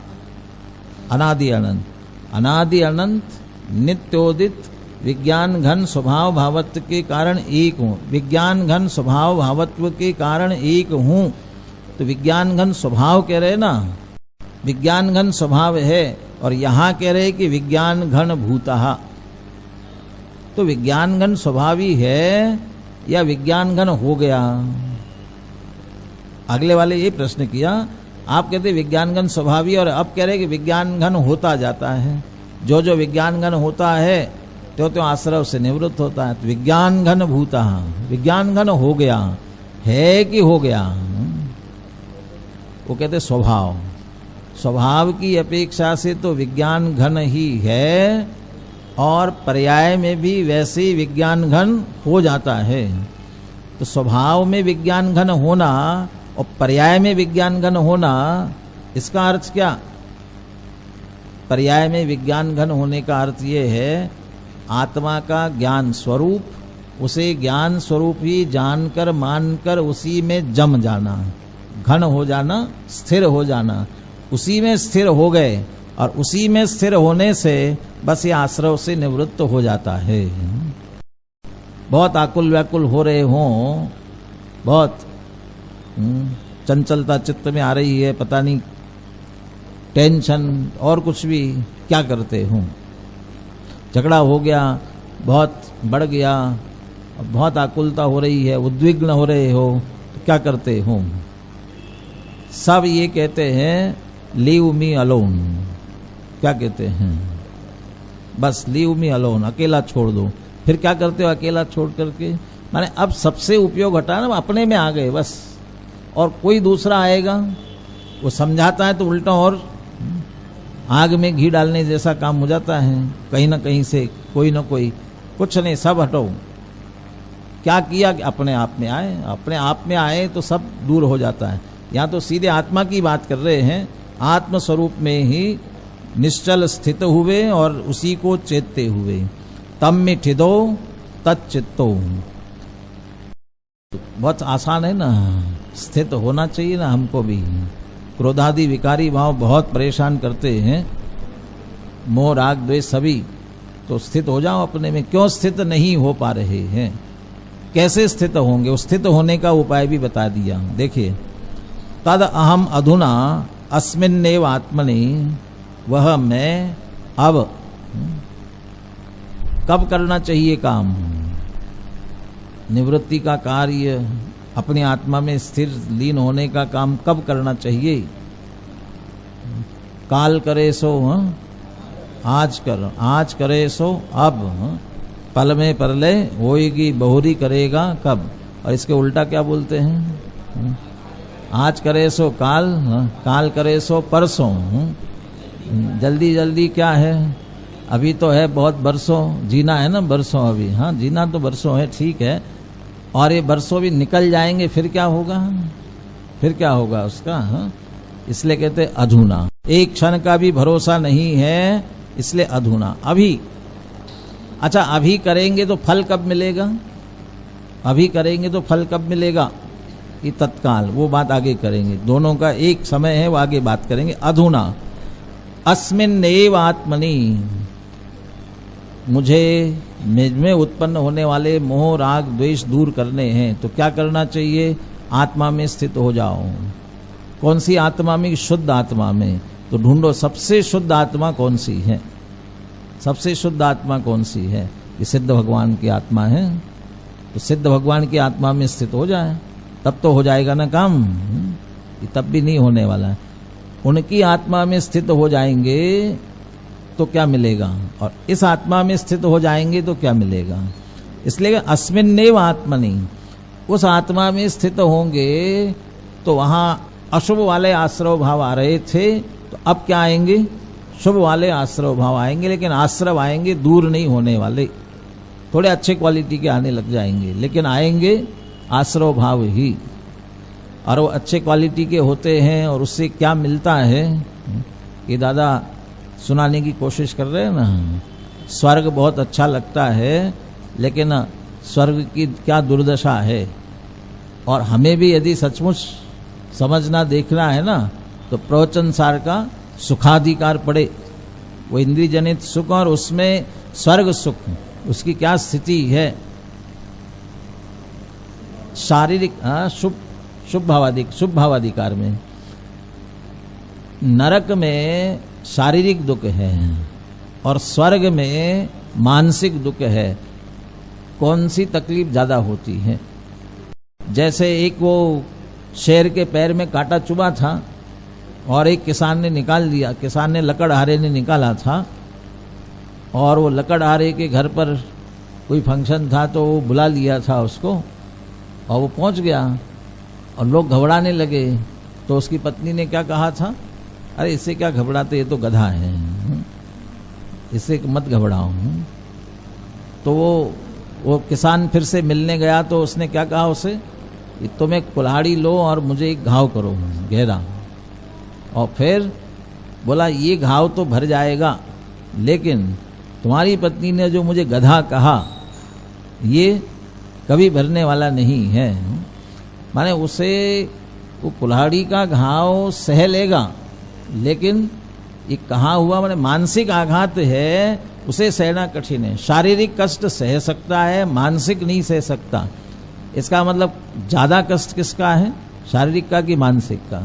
अनादि अनंत, अनादि अनंत नित्योदित विज्ञान घन स्वभाव भावत्व के कारण एक हूँ। विज्ञान घन स्वभाव भावत्व के कारण एक हूँ, तो विज्ञान घन स्वभाव कह रहे ना, विज्ञान घन स्वभाव है, और यहाँ कह रहे कि विज्ञान घन भूतः। तो विज्ञान घन स्वभावी है या विज्ञान घन हो गया? अगले वाले ये प्रश्न किया, आप कहते विज्ञान घन स्वभावी, और अब कह रहे कि विज्ञान घन होता जाता है। जो जो विज्ञान घन होता है तो आश्रव से निवृत्त होता है। तो विज्ञान घन भूता, विज्ञान घन हो गया है कि हो गया? वो कहते स्वभाव, स्वभाव की अपेक्षा से तो विज्ञान घन ही है, और पर्याय में भी वैसे ही विज्ञान घन हो जाता है। तो स्वभाव में विज्ञान घन होना और पर्याय में विज्ञान घन होना, इसका अर्थ क्या? पर्याय में विज्ञान घन होने का अर्थ ये है, आत्मा का ज्ञान स्वरूप, उसे ज्ञान स्वरूप ही जानकर मानकर उसी में जम जाना, घन हो जाना, स्थिर हो जाना। उसी में स्थिर हो गए, और उसी में स्थिर होने से बस ये आश्रव से निवृत्त हो जाता है। बहुत आकुल व्याकुल हो रहे हों, बहुत चंचलता चित्त में आ रही है, पता नहीं टेंशन और कुछ भी, क्या करते हो? झगड़ा हो गया, बहुत बढ़ गया, बहुत आकुलता हो रही है, उद्विग्न हो रहे हो, तो क्या करते हो? सब ये कहते हैं लीव मी अलोन। क्या कहते हैं? बस लीव मी अलोन, अकेला छोड़ दो। फिर क्या करते हो अकेला छोड़ करके? माने अब सबसे उपयोग हटा ना, अपने में आ गए बस, और कोई दूसरा आएगा वो समझाता है तो उल्टा और आग में घी डालने जैसा काम हो जाता है। कहीं ना कहीं से कोई ना कोई, कुछ नहीं, सब हटो। क्या किया कि अपने आप में आए, अपने आप में आए तो सब दूर हो जाता है। यहाँ तो सीधे आत्मा की बात कर रहे हैं, आत्म स्वरूप में ही निश्चल स्थित हुए और उसी को चेतते हुए। तम मिठिदो तच्चित्तो। बहुत आसान है ना, स्थित होना चाहिए ना हमको भी। क्रोधादि विकारी भाव बहुत परेशान करते हैं, मोह राग द्वेष सभी। तो स्थित हो जाओ अपने में। क्यों स्थित नहीं हो पा रहे हैं, कैसे स्थित होंगे? उस स्थित होने का उपाय भी बता दिया। देखिए, तद अहम अधुना अस्मिन्नेव आत्मनि, वह मैं अब। कब करना चाहिए काम? निवृत्ति का कार्य, अपनी आत्मा में स्थिर लीन होने का काम कब करना चाहिए? काल करे सो आज कर, आज करे सो अब, पल में परले होएगी बहुरी करेगा कब। और इसके उल्टा क्या बोलते हैं? आज करे सो काल, काल करे सो परसों। जल्दी जल्दी क्या है? अभी तो है बहुत बरसों, जीना है ना बरसों अभी। हाँ, जीना तो बरसों है, ठीक है। और ये बरसों भी निकल जाएंगे, फिर क्या होगा? फिर क्या होगा उसका? हाँ, इसलिए कहते अधूना। एक क्षण का भी भरोसा नहीं है, इसलिए अधूना। अभी, अच्छा अभी करेंगे तो फल कब मिलेगा? अभी करेंगे तो फल कब मिलेगा? ये तत्काल, वो बात आगे करेंगे। दोनों का एक समय है, वो आगे बात करेंगे। अधुना अस्मिन्नेव आत्मनि, मुझे मुझ में उत्पन्न होने वाले मोह राग द्वेष दूर करने हैं, तो क्या करना चाहिए? आत्मा में स्थित हो जाओ। कौन सी आत्मा में? शुद्ध आत्मा में। तो ढूंढो सबसे शुद्ध आत्मा कौन सी है? सबसे शुद्ध आत्मा कौन सी है? ये सिद्ध भगवान की आत्मा है। तो सिद्ध भगवान की आत्मा में स्थित हो जाए, तब तो हो जाएगा ना काम। ये तब भी नहीं होने वाला है। उनकी आत्मा में स्थित हो जाएंगे तो क्या मिलेगा, और इस आत्मा में स्थित हो जाएंगे तो क्या मिलेगा? इसलिए अस्मिन्नेव आत्मनि, उस आत्मा में स्थित होंगे तो वहां अशुभ वाले आश्रव भाव आ रहे थे, तो अब क्या आएंगे? शुभ वाले आश्रव भाव आएंगे। लेकिन आश्रव आएंगे, दूर नहीं होने वाले। थोड़े अच्छे क्वालिटी के आने लग जाएंगे, लेकिन आएंगे आश्रव भाव ही। और वो अच्छे क्वालिटी के होते हैं, और उससे क्या मिलता है कि दादा सुनाने की कोशिश कर रहे हैं ना। स्वर्ग बहुत अच्छा लगता है, लेकिन स्वर्ग की क्या दुर्दशा है। और हमें भी यदि सचमुच समझना देखना है ना, तो प्रवचन सार का सुखाधिकार पड़े। वो इंद्रिय जनित सुख और उसमें स्वर्ग सुख, उसकी क्या स्थिति है। शारीरिक शुभ भावाधिकार में, नरक में शारीरिक दुख है और स्वर्ग में मानसिक दुख है। कौन सी तकलीफ ज्यादा होती है? जैसे एक वो शेर के पैर में कांटा चुभा था और एक किसान ने निकाल दिया। किसान ने, लकड़हारे ने निकाला था, और वो लकड़हारे के घर पर कोई फंक्शन था तो वो बुला लिया था उसको, और वो पहुंच गया और लोग घबराने लगे। तो उसकी पत्नी ने क्या कहा था? अरे इससे क्या घबराते, ये तो गधा है, इससे मत घबराओ। तो वो किसान फिर से मिलने गया तो उसने क्या कहा उसे? तुम एक कुल्हाड़ी लो और मुझे एक घाव करो गहरा। और फिर बोला ये घाव तो भर जाएगा, लेकिन तुम्हारी पत्नी ने जो मुझे गधा कहा ये कभी भरने वाला नहीं है। माने उसे वो कुल्हाड़ी का घाव सह लेगा, लेकिन ये कहा हुआ माने मानसिक आघात है, उसे सहना कठिन है। शारीरिक कष्ट सह सकता है, मानसिक नहीं सह सकता। इसका मतलब ज्यादा कष्ट किसका है? शारीरिक का कि मानसिक का?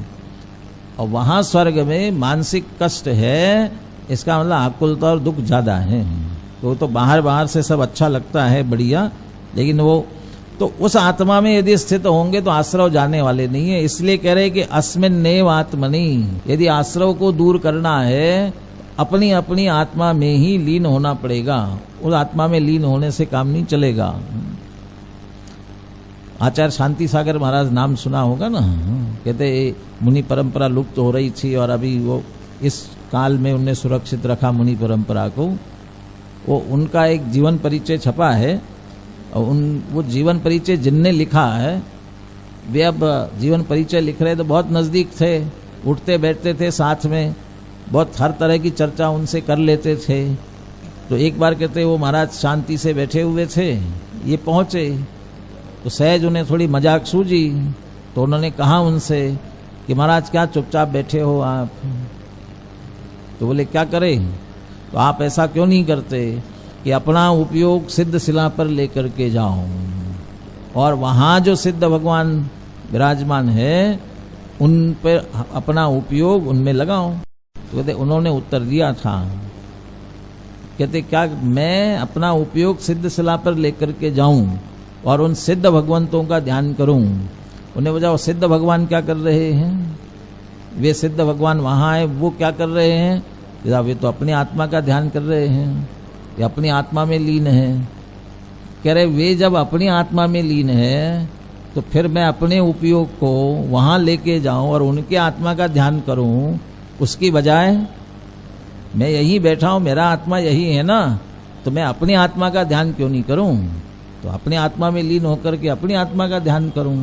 और वहां स्वर्ग में मानसिक कष्ट है, इसका मतलब आकुलता और दुख ज्यादा है। तो बाहर से सब अच्छा लगता है, बढ़िया, लेकिन वो तो उस आत्मा में यदि स्थित होंगे तो आश्रव जाने वाले नहीं है। इसलिए कह रहे कि अस्मिन्नेव आत्मनि, यदि आश्रव को दूर करना है अपनी अपनी आत्मा में ही लीन होना पड़ेगा। उस आत्मा में लीन होने से काम नहीं चलेगा। आचार्य शांति सागर महाराज नाम सुना होगा ना। कहते मुनि परंपरा लुप्त हो रही थी और अभी वो इस काल में उनने सुरक्षित रखा मुनि परंपरा को। वो उनका एक जीवन परिचय छपा है, और वो जीवन परिचय जिनने लिखा है वे अब जीवन परिचय लिख रहे तो बहुत नजदीक थे, उठते बैठते थे साथ में, बहुत हर तरह की चर्चा उनसे कर लेते थे। तो एक बार कहते वो महाराज शांति से बैठे हुए थे, ये पहुंचे तो सहज उन्हें थोड़ी मजाक सूझी, तो उन्होंने कहा उनसे कि महाराज क्या चुपचाप बैठे हो आप? तो बोले क्या करें? तो आप ऐसा क्यों नहीं करते कि अपना उपयोग सिद्ध शिला पर लेकर के जाओ और वहाँ जो सिद्ध भगवान विराजमान है उन पर अपना उपयोग उनमें लगाओ। तो कहते उन्होंने उत्तर दिया था, कहते क्या मैं अपना उपयोग सिद्ध शिला पर लेकर के जाऊं और उन सिद्ध भगवंतों का ध्यान करूं? उन्हें बजाओ सिद्ध भगवान क्या कर रहे हैं? वे सिद्ध भगवान वहाँ है, वो क्या कर रहे हैं? वे तो अपनी आत्मा का ध्यान कर रहे हैं, ये अपनी आत्मा में लीन है। कह रहे वे जब अपनी आत्मा में लीन है तो फिर मैं अपने उपयोग को वहाँ लेके जाऊं और उनके आत्मा का ध्यान करूं, उसकी बजाय मैं यहीं बैठा हूं, मेरा आत्मा यही है ना, तो मैं अपनी आत्मा का ध्यान क्यों नहीं करूं? तो अपनी आत्मा में लीन होकर के अपनी आत्मा का ध्यान करूं।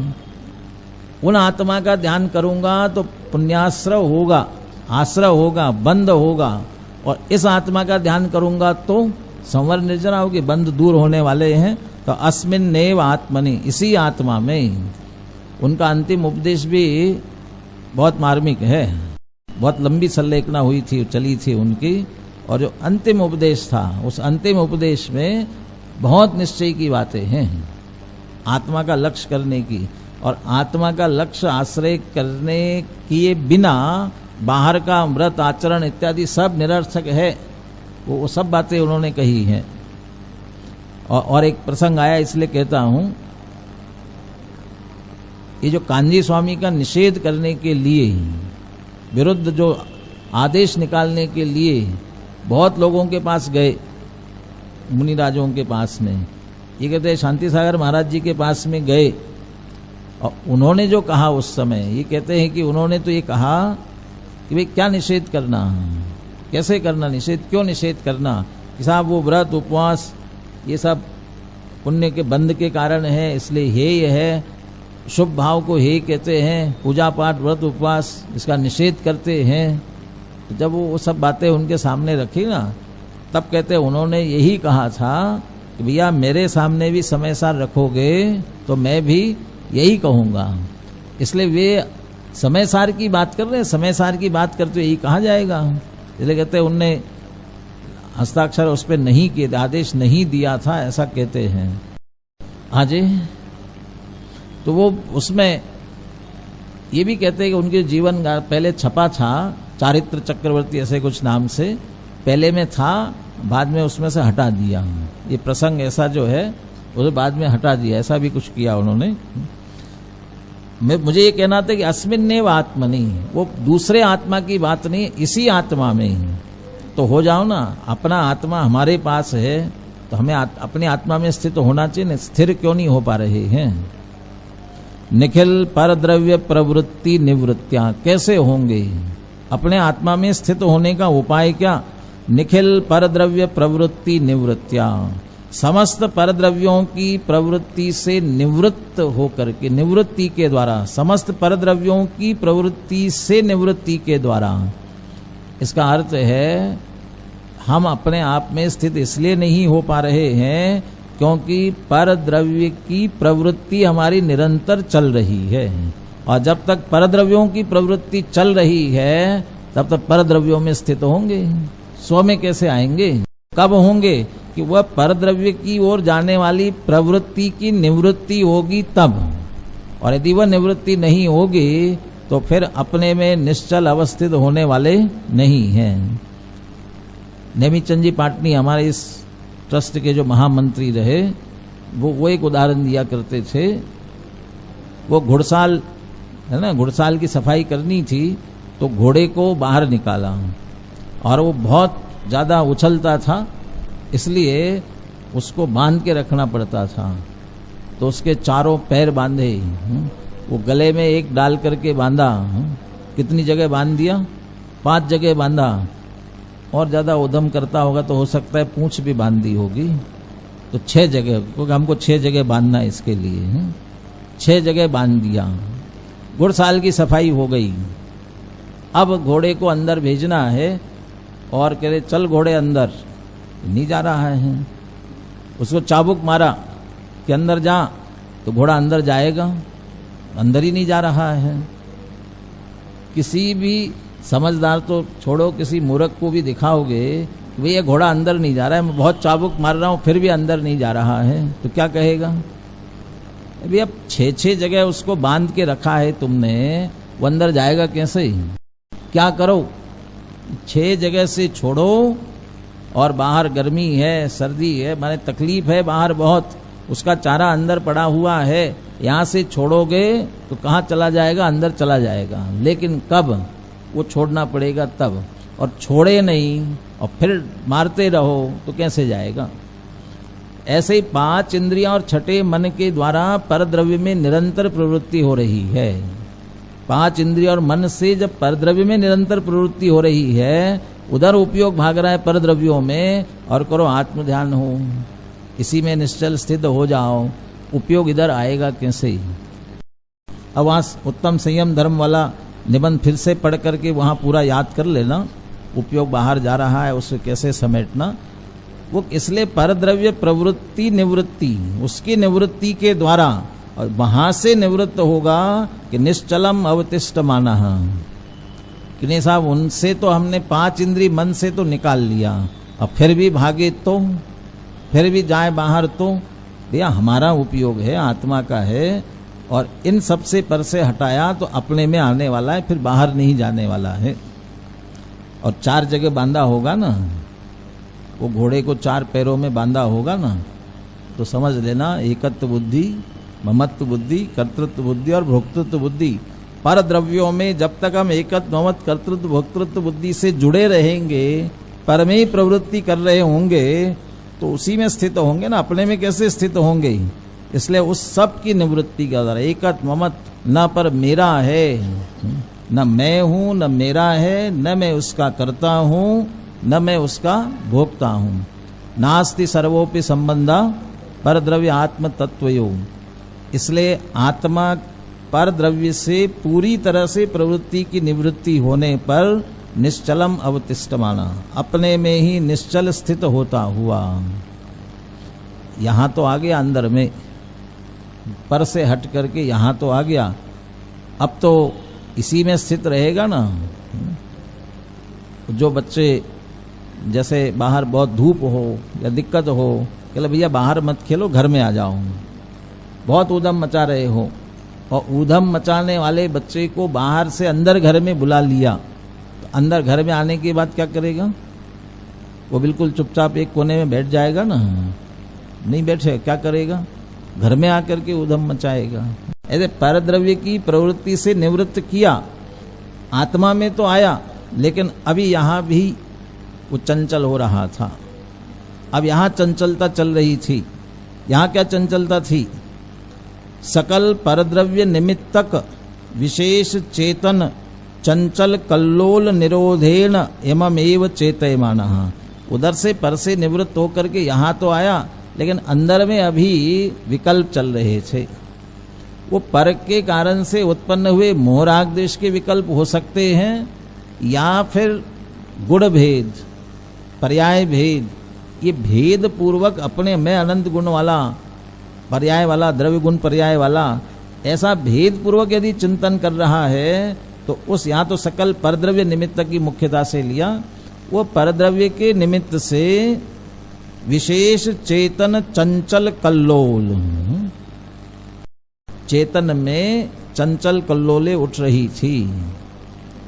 उन आत्मा का ध्यान करूंगा तो पुण्याश्रय होगा, आश्रय होगा, बंध होगा, और इस आत्मा का ध्यान करूंगा तो संवर निर्जना होगी, बंध दूर होने वाले हैं। तो अस्मिन नेव आत्मनि, इसी आत्मा में। उनका अंतिम उपदेश भी बहुत मार्मिक है, बहुत लंबी संलेखना हुई थी, चली थी उनकी, और जो अंतिम उपदेश था उस अंतिम उपदेश में बहुत निश्चय की बातें हैं आत्मा का लक्ष्य करने की, और आत्मा का लक्ष्य आश्रय करने किए बिना बाहर का व्रत आचरण इत्यादि सब निरर्थक है। वो सब बातें उन्होंने कही हैं। और एक प्रसंग आया इसलिए कहता हूं, ये जो कांजी स्वामी का निषेध करने के लिए, विरुद्ध जो आदेश निकालने के लिए बहुत लोगों के पास गए, मुनिराजों के पास में, ये कहते हैं शांति सागर महाराज जी के पास में गए, और उन्होंने जो कहा उस समय, ये कहते हैं कि उन्होंने तो ये कहा कि भाई क्या निषेध करना, कैसे करना निषेध, क्यों निषेध करना, कि साहब वो व्रत उपवास ये सब पुण्य के बंध के कारण है, इसलिए हे है, शुभ भाव को हे कहते हैं, पूजा पाठ व्रत उपवास इसका निषेध करते हैं। तो जब वो सब बातें उनके सामने रखी ना, तब कहते उन्होंने यही कहा था कि भैया मेरे सामने भी समय सार रखोगे तो मैं भी यही कहूँगा। इसलिए वे समय सार की बात कर रहे हैं, समय सार की बात करते यही कहा जाएगा। इसलिए कहते उनने हस्ताक्षर उस पर नहीं किए, आदेश नहीं दिया था, ऐसा कहते हैं। हाँ जी, तो वो उसमें ये भी कहते हैं कि उनके जीवन पहले छपा था, चारित्र चक्रवर्ती ऐसे कुछ नाम से पहले में था, बाद में उसमें से हटा दिया। ये प्रसंग ऐसा जो है उसे बाद में हटा दिया, ऐसा भी कुछ किया उन्होंने। मुझे ये कहना था कि अस्मिन्नेव आत्मनि, वो दूसरे आत्मा की बात नहीं, इसी आत्मा में तो हो जाओ ना। अपना आत्मा हमारे पास है तो हमें अपने आत्मा में स्थित होना चाहिए, स्थिर क्यों नहीं हो पा रहे हैं? निखिल परद्रव्य प्रवृत्ति निवृत्तियां कैसे होंगे? अपने आत्मा में स्थित होने का उपाय क्या? निखिल परद्रव्य प्रवृत्ति निवृत्तियां, समस्त परद्रव्यों की प्रवृत्ति से निवृत्त होकर के, निवृत्ति के द्वारा, समस्त परद्रव्यों की प्रवृत्ति से निवृत्ति के द्वारा। इसका अर्थ है हम अपने आप में स्थित इसलिए नहीं हो पा रहे हैं क्योंकि परद्रव्य की प्रवृत्ति हमारी निरंतर चल रही है, और जब तक परद्रव्यों की प्रवृत्ति चल रही है तब तक परद्रव्यों में स्थित होंगे। स्व में कैसे आएंगे? कब होंगे? कि वह परद्रव्य की ओर जाने वाली प्रवृत्ति की निवृत्ति होगी तब, और यदि वह निवृत्ति नहीं होगी तो फिर अपने में निश्चल अवस्थित होने वाले नहीं हैं। नेमीचंद जी पाटनी हमारे इस ट्रस्ट के जो महामंत्री रहे, वो एक उदाहरण दिया करते थे। वो घुड़साल है ना, घुड़साल की सफाई करनी थी तो घोड़े को बाहर निकाला, और वो बहुत ज़्यादा उछलता था, इसलिए उसको बांध के रखना पड़ता था। तो उसके चारों पैर बांधे, वो गले में एक डाल करके बांधा। कितनी जगह बांध दिया? 5 जगह बांधा। और ज़्यादा उद्यम करता होगा तो हो सकता है पूंछ भी बांध दी होगी, तो 6 जगह, क्योंकि हमको 6 जगह बांधना है इसके लिए, 6 जगह बांध दिया। घुड़साल की सफाई हो गई। अब घोड़े को अंदर भेजना है और कह रहे चल घोड़े अंदर, नहीं जा रहा है। उसको चाबुक मारा कि अंदर जा, तो घोड़ा अंदर जाएगा, अंदर ही नहीं जा रहा है। किसी भी समझदार तो छोड़ो, किसी मूर्ख को भी दिखाओगे कि भई ये घोड़ा अंदर नहीं जा रहा है, मैं बहुत चाबुक मार रहा हूं फिर भी अंदर नहीं जा रहा है, तो क्या कहेगा? अभी अब 6 जगह उसको बांध के रखा है तुमने, वो अंदर जाएगा कैसे? क्या करो? 6 जगह से छोड़ो, और बाहर गर्मी है, सर्दी है, माने तकलीफ है बाहर बहुत, उसका चारा अंदर पड़ा हुआ है, यहां से छोड़ोगे तो कहां चला जाएगा? अंदर चला जाएगा। लेकिन कब? वो छोड़ना पड़ेगा तब, और छोड़े नहीं और फिर मारते रहो तो कैसे जाएगा? ऐसे ही 5 इंद्रियां और 6 मन के द्वारा परद्रव्य में निरंतर प्रवृत्ति हो रही है। 5 इंद्रिया और मन से जब परद्रव्य में निरंतर प्रवृत्ति हो रही है, उधर उपयोग भाग रहा है परद्रव्यों में, और करो आत्म ध्यान हो, इसी में निश्चल स्थित हो जाओ, उपयोग इधर आएगा कैसे? अब वहां उत्तम संयम धर्म वाला निबंध फिर से पढ़ करके वहां पूरा याद कर लेना, उपयोग बाहर जा रहा है उसे कैसे समेटना। वो इसलिए परद्रव्य प्रवृत्ति निवृत्ति, उसकी निवृत्ति के द्वारा, और वहां से निवृत्त होगा कि निश्चलम अवतिष्ठ माना, कि नहीं साहब उनसे तो हमने 5 इंद्री मन से तो निकाल लिया, अब फिर भी भागे तो, फिर भी जाए बाहर तो, भैया हमारा उपयोग है, आत्मा का है, और इन सब से पर से हटाया तो अपने में आने वाला है, फिर बाहर नहीं जाने वाला है। और 4 जगह बांधा होगा ना, वो घोड़े को 4 पैरों में बांधा होगा ना, तो समझ लेना एकत्व बुद्धि, ममत्व बुद्धि, कर्तृत्व बुद्धि और भोक्तृत्व बुद्धि। पर द्रव्यों में जब तक हम एकत्व ममत्व कर्तृत्व भोक्तृत्व बुद्धि से जुड़े रहेंगे, पर में ही प्रवृत्ति कर रहे होंगे, तो उसी में स्थित होंगे ना, अपने में कैसे स्थित होंगे? इसलिए उस सब की निवृत्ति का द्वारा एकत्व ममत्व, न पर मेरा है, न मैं हूं, न मेरा है, न मैं उसका करता हूं, न मैं उसका भोगता हूं। नास्ति सर्वोपि संबंधा पर द्रव्य आत्म तत्वयो। इसलिए आत्मा पर द्रव्य से पूरी तरह से प्रवृत्ति की निवृत्ति होने पर निश्चलम अवतिष्ठ माना, अपने में ही निश्चल स्थित होता हुआ। यहां तो आ गया अंदर में, पर से हट करके यहां तो आ गया, अब तो इसी में स्थित रहेगा ना। जो बच्चे जैसे बाहर बहुत धूप हो या दिक्कत हो, कहले भैया बाहर मत खेलो, घर में आ जाओ, बहुत ऊधम मचा रहे हो, और ऊधम मचाने वाले बच्चे को बाहर से अंदर घर में बुला लिया, तो अंदर घर में आने के बाद क्या करेगा? वो बिल्कुल चुपचाप एक कोने में बैठ जाएगा ना, नहीं बैठे क्या करेगा? घर में आकर के ऊधम मचाएगा। ऐसे परद्रव्य की प्रवृत्ति से निवृत्त किया, आत्मा में तो आया, लेकिन अभी यहां भी वो चंचल हो रहा था। अब यहां चंचलता चल रही थी। यहां क्या चंचलता थी? सकल परद्रव्य निमित्तक विशेष चेतन चंचल कल्लोल निरोधेन एवमेव चेतयमानः। उधर से पर से निवृत्त होकर के यहां तो आया, लेकिन अंदर में अभी विकल्प चल रहे थे। वो पर के कारण से उत्पन्न हुए मोह राग द्वेष के विकल्प हो सकते हैं, या फिर गुण भेद, पर्याय भेद, ये भेद पूर्वक अपने में अनंत गुण वाला, पर्याय वाला, द्रव्य गुण पर्याय वाला, ऐसा भेद पूर्वक यदि चिंतन कर रहा है, तो उस यहाँ तो सकल परद्रव्य निमित्त की मुख्यता से लिया, वो परद्रव्य के निमित्त से विशेष चेतन चंचल कल्लोल, चेतन में चंचल कल्लोले उठ रही थी।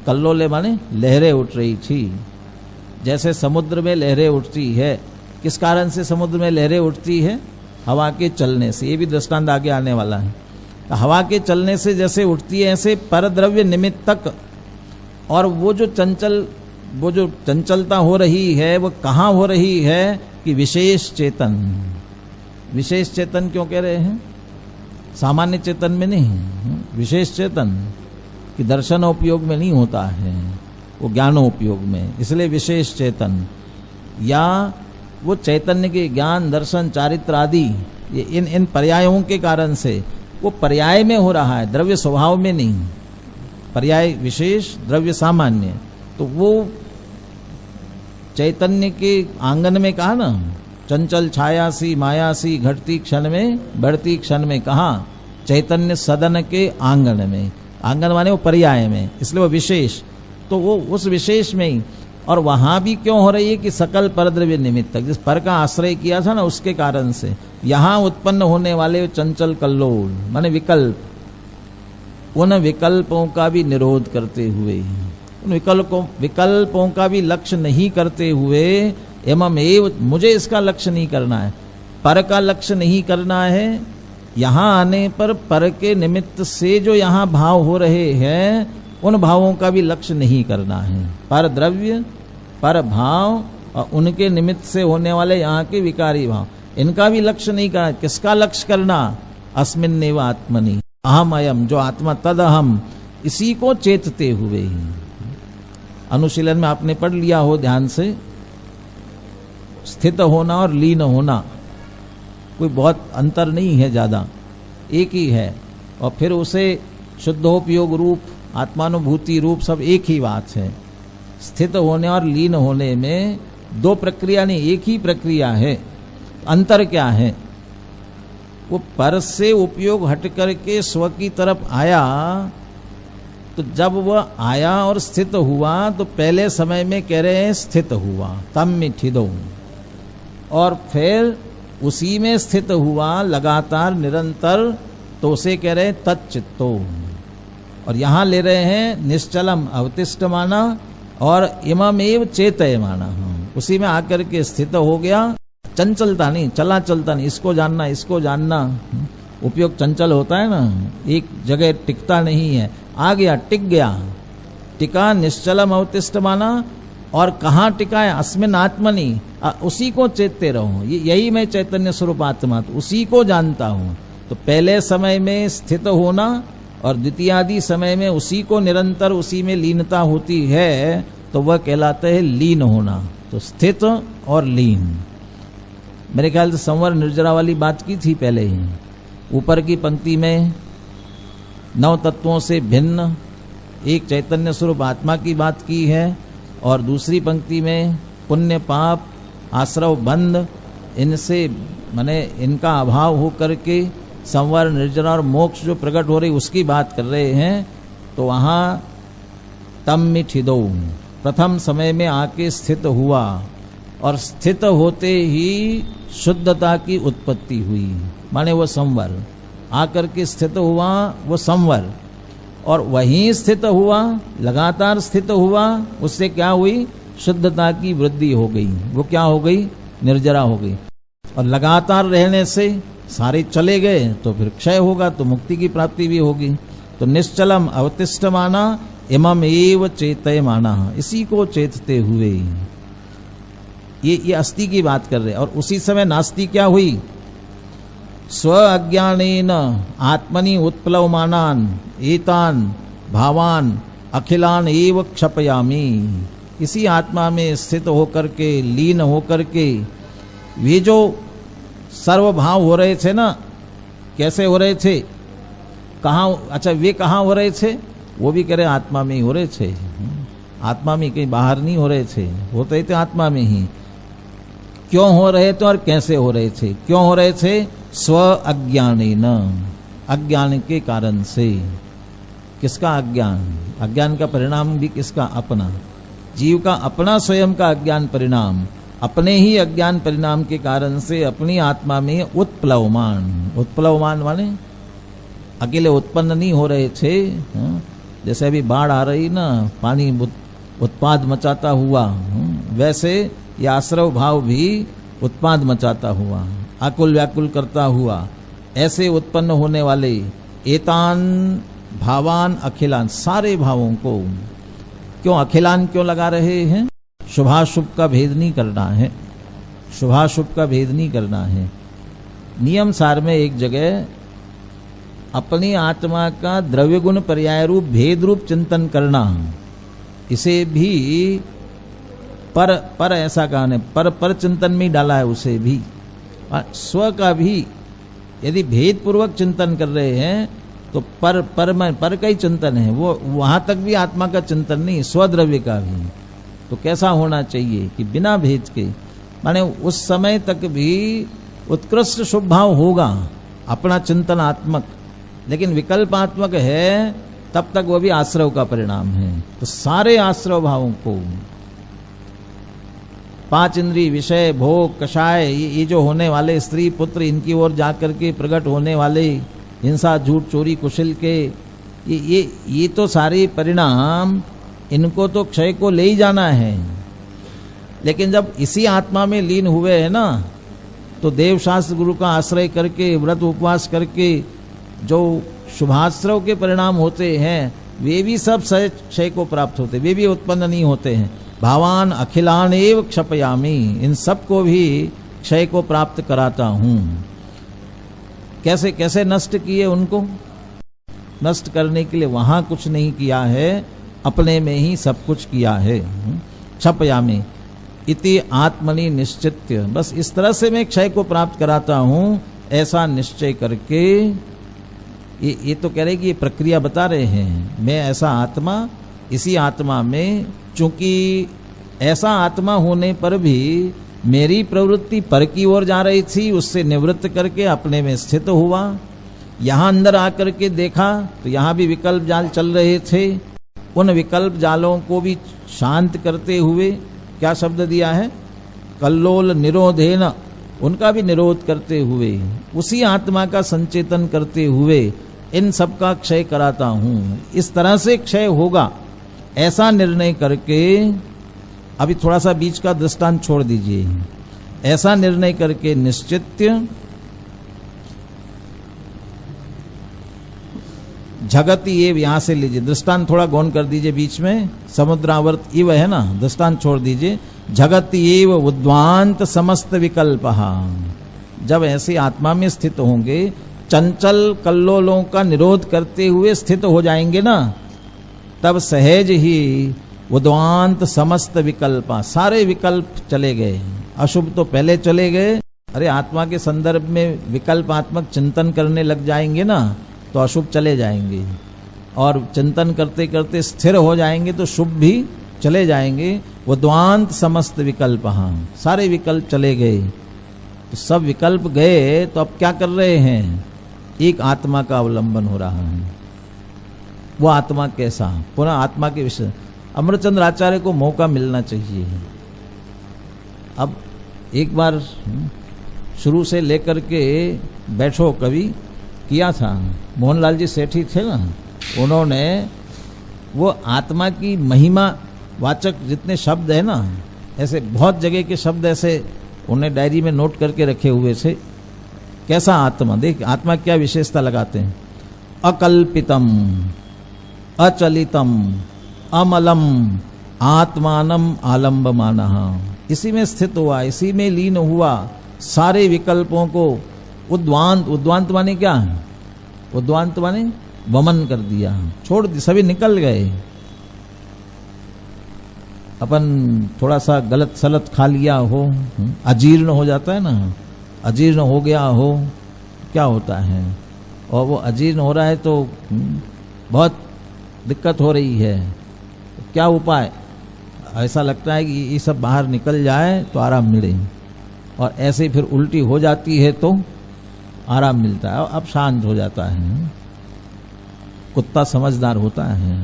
कल्लोले माने लहरें उठ रही थी, जैसे समुद्र में लहरें उठती है। किस कारण से समुद्र में लहरें उठती है? हवा के चलने से। ये भी दृष्टांत आगे आने वाला है। तो हवा के चलने से जैसे उठती है, ऐसे परद्रव्य निमित्तक, और वो जो चंचलता हो रही है, वो कहाँ हो रही है? कि विशेष चेतन। विशेष चेतन क्यों कह रहे हैं? सामान्य चेतन में नहीं, विशेष चेतन कि दर्शनोपयोग में नहीं होता है, वो ज्ञानोपयोग में, इसलिए विशेष चेतन। या वो चैतन्य के ज्ञान, दर्शन, चारित्र आदि, ये इन पर्यायों के कारण से वो पर्याय में हो रहा है, द्रव्य स्वभाव में नहीं। पर्याय विशेष, द्रव्य सामान्य। तो वो चैतन्य के आंगन में कहा ना, चंचल छायासी मायासी घटती क्षण में बढ़ती क्षण में, कहा चैतन्य सदन के आंगन में। आंगन माने वो पर्याय में, इसलिए वो विशेष। तो वो उस विशेष में ही, और वहां भी क्यों हो रही है कि सकल परद्रव्य निमित्तक, जिस पर का आश्रय किया था ना उसके कारण से यहां उत्पन्न होने वाले चंचल कल्लोल माने विकल्प, उन विकल्पों का भी निरोध करते हुए, उन विकल्पों का भी लक्ष्य नहीं करते हुए, एवं एव मुझे इसका लक्ष्य नहीं करना है, पर का लक्ष्य नहीं करना है। यहां आने पर पर के निमित्त से जो यहां भाव हो रहे हैं उन भावों का भी लक्ष्य नहीं करना है। पर द्रव्य, पर भाव और उनके निमित्त से होने वाले यहाँ के विकारी भाव, इनका भी लक्ष्य नहीं करना। किसका लक्ष्य करना? अस्मिन्नेव आत्मनि, अहम अयम, जो आत्मा तद अहम, इसी को चेतते हुए ही। अनुशीलन में आपने पढ़ लिया हो ध्यान से, स्थित होना और लीन होना कोई बहुत अंतर नहीं है, ज्यादा एक ही है। और फिर उसे शुद्धोपयोग रूप, आत्मानुभूति रूप सब एक ही बात है। स्थित होने और लीन होने में दो प्रक्रिया नहीं, एक ही प्रक्रिया है। अंतर क्या है? वो पर से उपयोग हट करके स्व की तरफ आया, तो जब वह आया और स्थित हुआ तो पहले समय में कह रहे हैं स्थित हुआ, तम मिठिदो, और फिर उसी में स्थित हुआ लगातार निरंतर, तो उसे कह रहे हैं तच्चित्तो। और यहां ले रहे हैं निश्चलम अवतिष्ठ माना और इममेव चेतय माना, उसी में आकर के स्थित हो गया। चंचलता नहीं, चला चलता नहीं, इसको जानना इसको जानना। उपयोग चंचल होता है ना, एक जगह टिकता नहीं है, आ गया टिक गया, टिका, निश्चलम अवतिष्ठ माना। और कहाँ टिका है? अस्मिन आत्मनि, उसी को चेतते रहो, यही मैं चैतन्य स्वरूप आत्मा, तो उसी को जानता हूं। तो पहले समय में स्थित होना और द्वितीयादि समय में उसी को निरंतर, उसी में लीनता होती है, तो वह कहलाता है लीन होना। तो स्थित और लीन, मेरे ख्याल से संवर निर्जरा वाली बात की थी पहले ही। ऊपर की पंक्ति में 9 तत्वों से भिन्न एक चैतन्य स्वरूप आत्मा की बात की है, और दूसरी पंक्ति में पुण्य पाप आश्रव बंध, इनसे माने इनका अभाव हो करके संवर निर्जरा और मोक्ष जो प्रकट हो रही उसकी बात कर रहे हैं। तो वहां तम मिठिदो, प्रथम समय में आके स्थित हुआ, और स्थित होते ही शुद्धता की उत्पत्ति हुई, माने वो संवर आकर के स्थित हुआ, वो संवर। और वहीं स्थित हुआ, लगातार स्थित हुआ, उससे क्या हुई? शुद्धता की वृद्धि हो गई। वो क्या हो गई? निर्जरा हो गई। और लगातार रहने से सारे चले गए तो फिर क्षय होगा, तो मुक्ति की प्राप्ति भी होगी। तो निश्चलम अवतिष्ठ माना, इमम एव चेतय माना, इसी को चेतते हुए। ये अस्थि की बात कर रहे हैं। और उसी समय नास्ति क्या हुई? स्व अज्ञानेन आत्मनि उत्प्लवमानान एतान भावान अखिलान एव क्षपयामि। इसी आत्मा में स्थित होकर के, लीन होकर के, वे जो सर्वभाव हो रहे थे ना, कैसे हो रहे थे? कहाँ? अच्छा, वे कहाँ हो रहे थे? वो भी कह रहे आत्मा में ही हो रहे थे। आत्मा में, कहीं बाहर नहीं हो रहे थे, होते थे आत्मा में ही। क्यों हो रहे थे और कैसे हो रहे थे? क्यों हो रहे थे? स्व अज्ञानेन, अज्ञान के कारण से। किसका अज्ञान? अज्ञान का परिणाम भी किसका? अपना। जीव का अपना स्वयं का अज्ञान परिणाम, अपने ही अज्ञान परिणाम के कारण से अपनी आत्मा में उत्प्लवमान। उत्प्लवमान माने अकेले उत्पन्न नहीं हो रहे थे, जैसे अभी बाढ़ आ रही ना, पानी उत्पाद मचाता हुआ, वैसे ये आश्रव भाव भी उत्पाद मचाता हुआ, आकुल व्याकुल करता हुआ, ऐसे उत्पन्न होने वाले एतान भावान अखिलान, सारे भावों को। क्यों अखिलान क्यों लगा रहे हैं? शुभाशुभ का भेद नहीं करना है, शुभाशुभ का भेद नहीं करना है। नियम सार में एक जगह अपनी आत्मा का द्रव्य गुण पर्याय रूप भेद रूप चिंतन करना, इसे भी पर ऐसा कहने, पर चिंतन में डाला है उसे भी। स्व का भी यदि भेद पूर्वक चिंतन कर रहे हैं तो पर का ही चिंतन है, वो वहां तक भी आत्मा का चिंतन नहीं, स्वद्रव्य का भी। तो कैसा होना चाहिए कि बिना भेद के, माने उस समय तक भी उत्कृष्ट शुभ भाव होगा, अपना चिंतनात्मक, लेकिन विकल्पात्मक है, तब तक वो भी आश्रव का परिणाम है। तो सारे आश्रव भावों को, पांच इंद्रिय, विषय, भोग, कषाय, ये जो होने वाले स्त्री पुत्र, इनकी ओर जाकर के प्रकट होने वाले हिंसा, झूठ, चोरी, कुशल के, ये तो सारे परिणाम, इनको तो क्षय को ले ही जाना है। लेकिन जब इसी आत्मा में लीन हुए हैं ना, तो देवशास्त्र गुरु का आश्रय करके, व्रत उपवास करके जो शुभाश्रव के परिणाम होते हैं, वे भी सब क्षय को प्राप्त होते, वे भी उत्पन्न नहीं होते हैं। भावान अखिलान एव क्षपयामी, इन सब को भी क्षय को प्राप्त कराता हूं। कैसे कैसे नष्ट किए उनको? नष्ट करने के लिए वहां कुछ नहीं किया है, अपने में ही सब कुछ किया है। क्षपयामी इति आत्मनि निश्चित्य, बस इस तरह से मैं क्षय को प्राप्त कराता हूं, ऐसा निश्चय करके। ये तो कह रहे कि ये प्रक्रिया बता रहे हैं, मैं ऐसा आत्मा, इसी आत्मा में, चूंकि ऐसा आत्मा होने पर भी मेरी प्रवृत्ति पर की ओर जा रही थी, उससे निवृत्त करके अपने में स्थित हुआ। यहां अंदर आकर के देखा तो यहां भी विकल्प जाल चल रहे थे, उन विकल्प जालों को भी शांत करते हुए, क्या शब्द दिया है, कल्लोल निरोधेन, उनका भी निरोध करते हुए, उसी आत्मा का संचेतन करते हुए इन सब का क्षय कराता हूं। इस तरह से क्षय होगा, ऐसा निर्णय करके, अभी थोड़ा सा बीच का दृष्टांत छोड़ दीजिए, ऐसा निर्णय करके निश्चित्य जगत ये, यहां से लीजिए दृष्टांत, थोड़ा गौन कर दीजिए, बीच में समुद्रावर्त इव है ना, दृष्टांत छोड़ दीजिए। जगत एव उद्वांत समस्त विकल्प, जब ऐसी आत्मा में स्थित होंगे, चंचल कल्लोलों का निरोध करते हुए स्थित हो जाएंगे ना, तब सहज ही उद्वांत समस्त विकल्प, सारे विकल्प चले गए। अशुभ तो पहले चले गए, अरे आत्मा के संदर्भ में विकल्पात्मक चिंतन करने लग जाएंगे ना, तो अशुभ चले जाएंगे, और चिंतन करते करते स्थिर हो जाएंगे तो शुभ भी चले जाएंगे। उद्वांत समस्त विकल्प, सारे विकल्प चले गए। तो सब विकल्प गए, तो अब क्या कर रहे हैं, एक आत्मा का अवलंबन हो रहा है। वो आत्मा कैसा, पुनः आत्मा के विषय अमरचंद्र आचार्य को मौका मिलना चाहिए। अब एक बार शुरू से लेकर के बैठो, कभी किया था, मोहनलाल जी सेठी थे ना, उन्होंने वो आत्मा की महिमा वाचक जितने शब्द है ना, ऐसे बहुत जगह के शब्द ऐसे उन्हें डायरी में नोट करके रखे हुए थे। कैसा आत्मा, देख आत्मा क्या विशेषता लगाते हैं, अकल्पितम, अचलितम, अमलम, आत्मानम आलम्बमानः, इसी में स्थित हुआ, इसी में लीन हुआ, सारे विकल्पों को उद्वांत, उद्वांत माने क्या है, उद्वांत माने वमन कर दिया, छोड़ दी, सभी निकल गए। अपन थोड़ा सा गलत सलत खा लिया हो, अजीर्ण हो जाता है ना, अजीर्ण हो गया हो, क्या होता है, और वो अजीर्ण हो रहा है तो बहुत दिक्कत हो रही है, क्या उपाय, ऐसा लगता है कि ये सब बाहर निकल जाए तो आराम मिले, और ऐसे फिर उल्टी हो जाती है तो आराम मिलता है, अब शांत हो जाता है। कुत्ता समझदार होता है,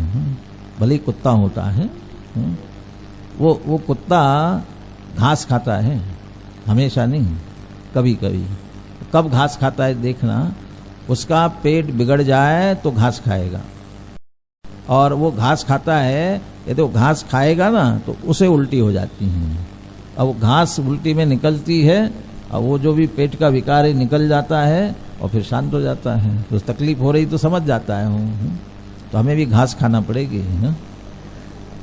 भले ही कुत्ता होता है, वो कुत्ता घास खाता है, हमेशा नहीं, कभी कभी। कब घास खाता है देखना, उसका पेट बिगड़ जाए तो घास खाएगा, और वो घास खाता है, ये तो घास खाएगा ना तो उसे उल्टी हो जाती है। अब वो घास उल्टी में निकलती है, और वो जो भी पेट का विकार है निकल जाता है, और फिर शांत हो जाता है। तो तकलीफ हो रही तो समझ जाता है वो, तो हमें भी घास खाना पड़ेगी ना।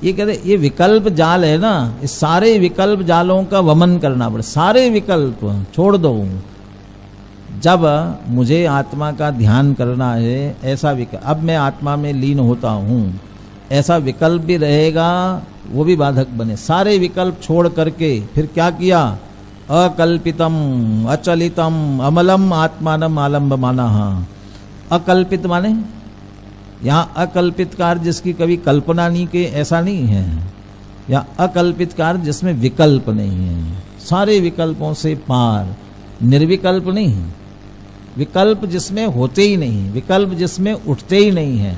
ये कहते ये विकल्प जाल है ना, इस सारे विकल्प जालों का वमन करना पड़े, सारे विकल्प छोड़ दो। जब मुझे आत्मा का ध्यान करना है, ऐसा विकल्प, अब मैं आत्मा में लीन होता हूँ, ऐसा विकल्प भी रहेगा, वो भी बाधक बने। सारे विकल्प छोड़ करके फिर क्या किया, अकल्पितम, अचलितम, अमलम, आत्मानम आलम्बमानः, अकल्पित माने यहाँ अकल्पित कार्य जिसकी कभी कल्पना नहीं के, ऐसा नहीं है। या अकल्पित कार्य जिसमें विकल्प नहीं है, सारे विकल्पों से पार, निर्विकल्प नहीं, विकल्प जिसमें होते ही नहीं, विकल्प जिसमें उठते ही नहीं है,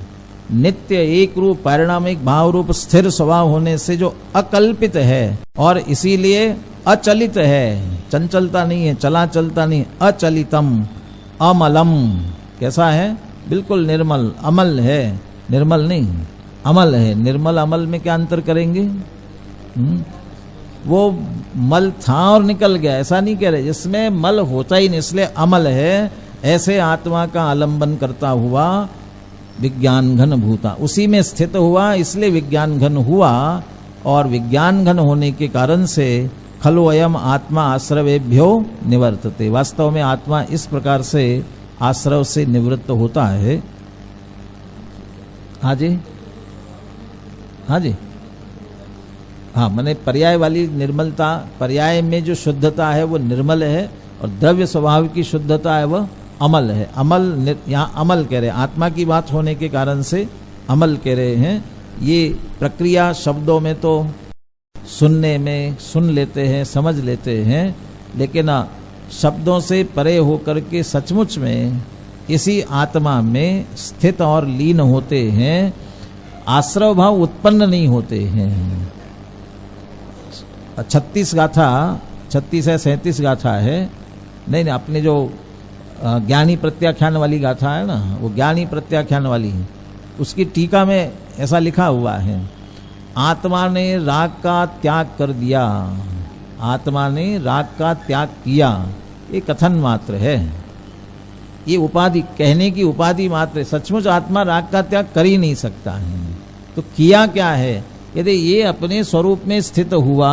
नित्य एक रूप पारिणामिक भाव रूप स्थिर स्वभाव होने से जो अकल्पित है और इसीलिए अचलित है, चंचलता नहीं है, चला चलता नहीं, अचलितम अमलम, कैसा है? बिल्कुल निर्मल, अमल है, निर्मल नहीं अमल है। निर्मल अमल में क्या अंतर करेंगे? वो मल था और निकल गया, ऐसा नहीं कह रहे, जिसमें मल होता ही नहीं इसलिए अमल है। ऐसे आत्मा का आलंबन करता हुआ विज्ञान घन भूता, उसी में स्थित हुआ इसलिए विज्ञान घन हुआ, और विज्ञान घन होने के कारण से खलु अयम आत्मा आश्रवेभ्यो निवर्तते, वास्तव में आत्मा इस प्रकार से आश्रव से निवृत्त होता है। हाँ जी, हाँ जी, हाँ, माने पर्याय वाली निर्मलता, पर्याय में जो शुद्धता है वो निर्मल है, और द्रव्य स्वभाव की शुद्धता है वह अमल है। अमल, यहाँ अमल कह रहे हैं, आत्मा की बात होने के कारण से अमल कह रहे हैं। ये प्रक्रिया शब्दों में तो सुनने में सुन लेते हैं, समझ लेते हैं, लेकिन शब्दों से परे होकर के सचमुच में इसी आत्मा में स्थित और लीन होते हैं, आश्रव भाव उत्पन्न नहीं होते हैं। 36 गाथा, 36 है 37 गाथा है, नहीं नहीं, अपने जो ज्ञानी प्रत्याख्यान वाली गाथा है ना, वो ज्ञानी प्रत्याख्यान वाली है, उसकी टीका में ऐसा लिखा हुआ है, आत्मा ने राग का त्याग कर दिया, आत्मा ने राग का त्याग किया, ये कथन मात्र है, ये उपाधि, कहने की उपाधि मात्र है। सचमुच आत्मा राग का त्याग कर ही नहीं सकता है। तो किया क्या है? यदि ये अपने स्वरूप में स्थित हुआ,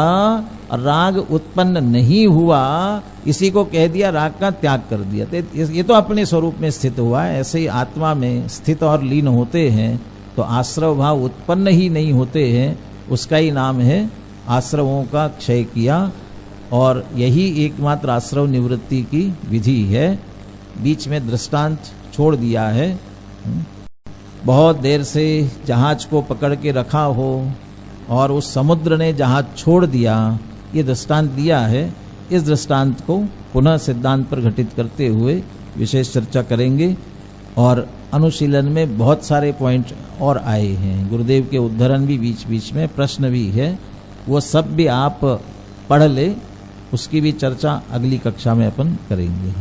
राग उत्पन्न नहीं हुआ, इसी को कह दिया राग का त्याग कर दिया। ये तो अपने स्वरूप में स्थित हुआ है। ऐसे ही आत्मा में स्थित और लीन होते हैं तो आश्रव भाव उत्पन्न ही नहीं होते हैं, उसका ही नाम है आश्रवों का क्षय किया, और यही एकमात्र आश्रव निवृत्ति की विधि है। बीच में दृष्टांत छोड़ दिया है, बहुत देर से जहाज को पकड़ के रखा हो और उस समुद्र ने जहाज छोड़ दिया, ये दृष्टांत दिया है। इस दृष्टांत को पुनः सिद्धांत पर घटित करते हुए विशेष चर्चा करेंगे, और अनुशीलन में बहुत सारे पॉइंट और आए हैं, गुरुदेव के उद्धरण भी बीच बीच में, प्रश्न भी है, वो सब भी आप पढ़ ले, उसकी भी चर्चा अगली कक्षा में अपन करेंगे।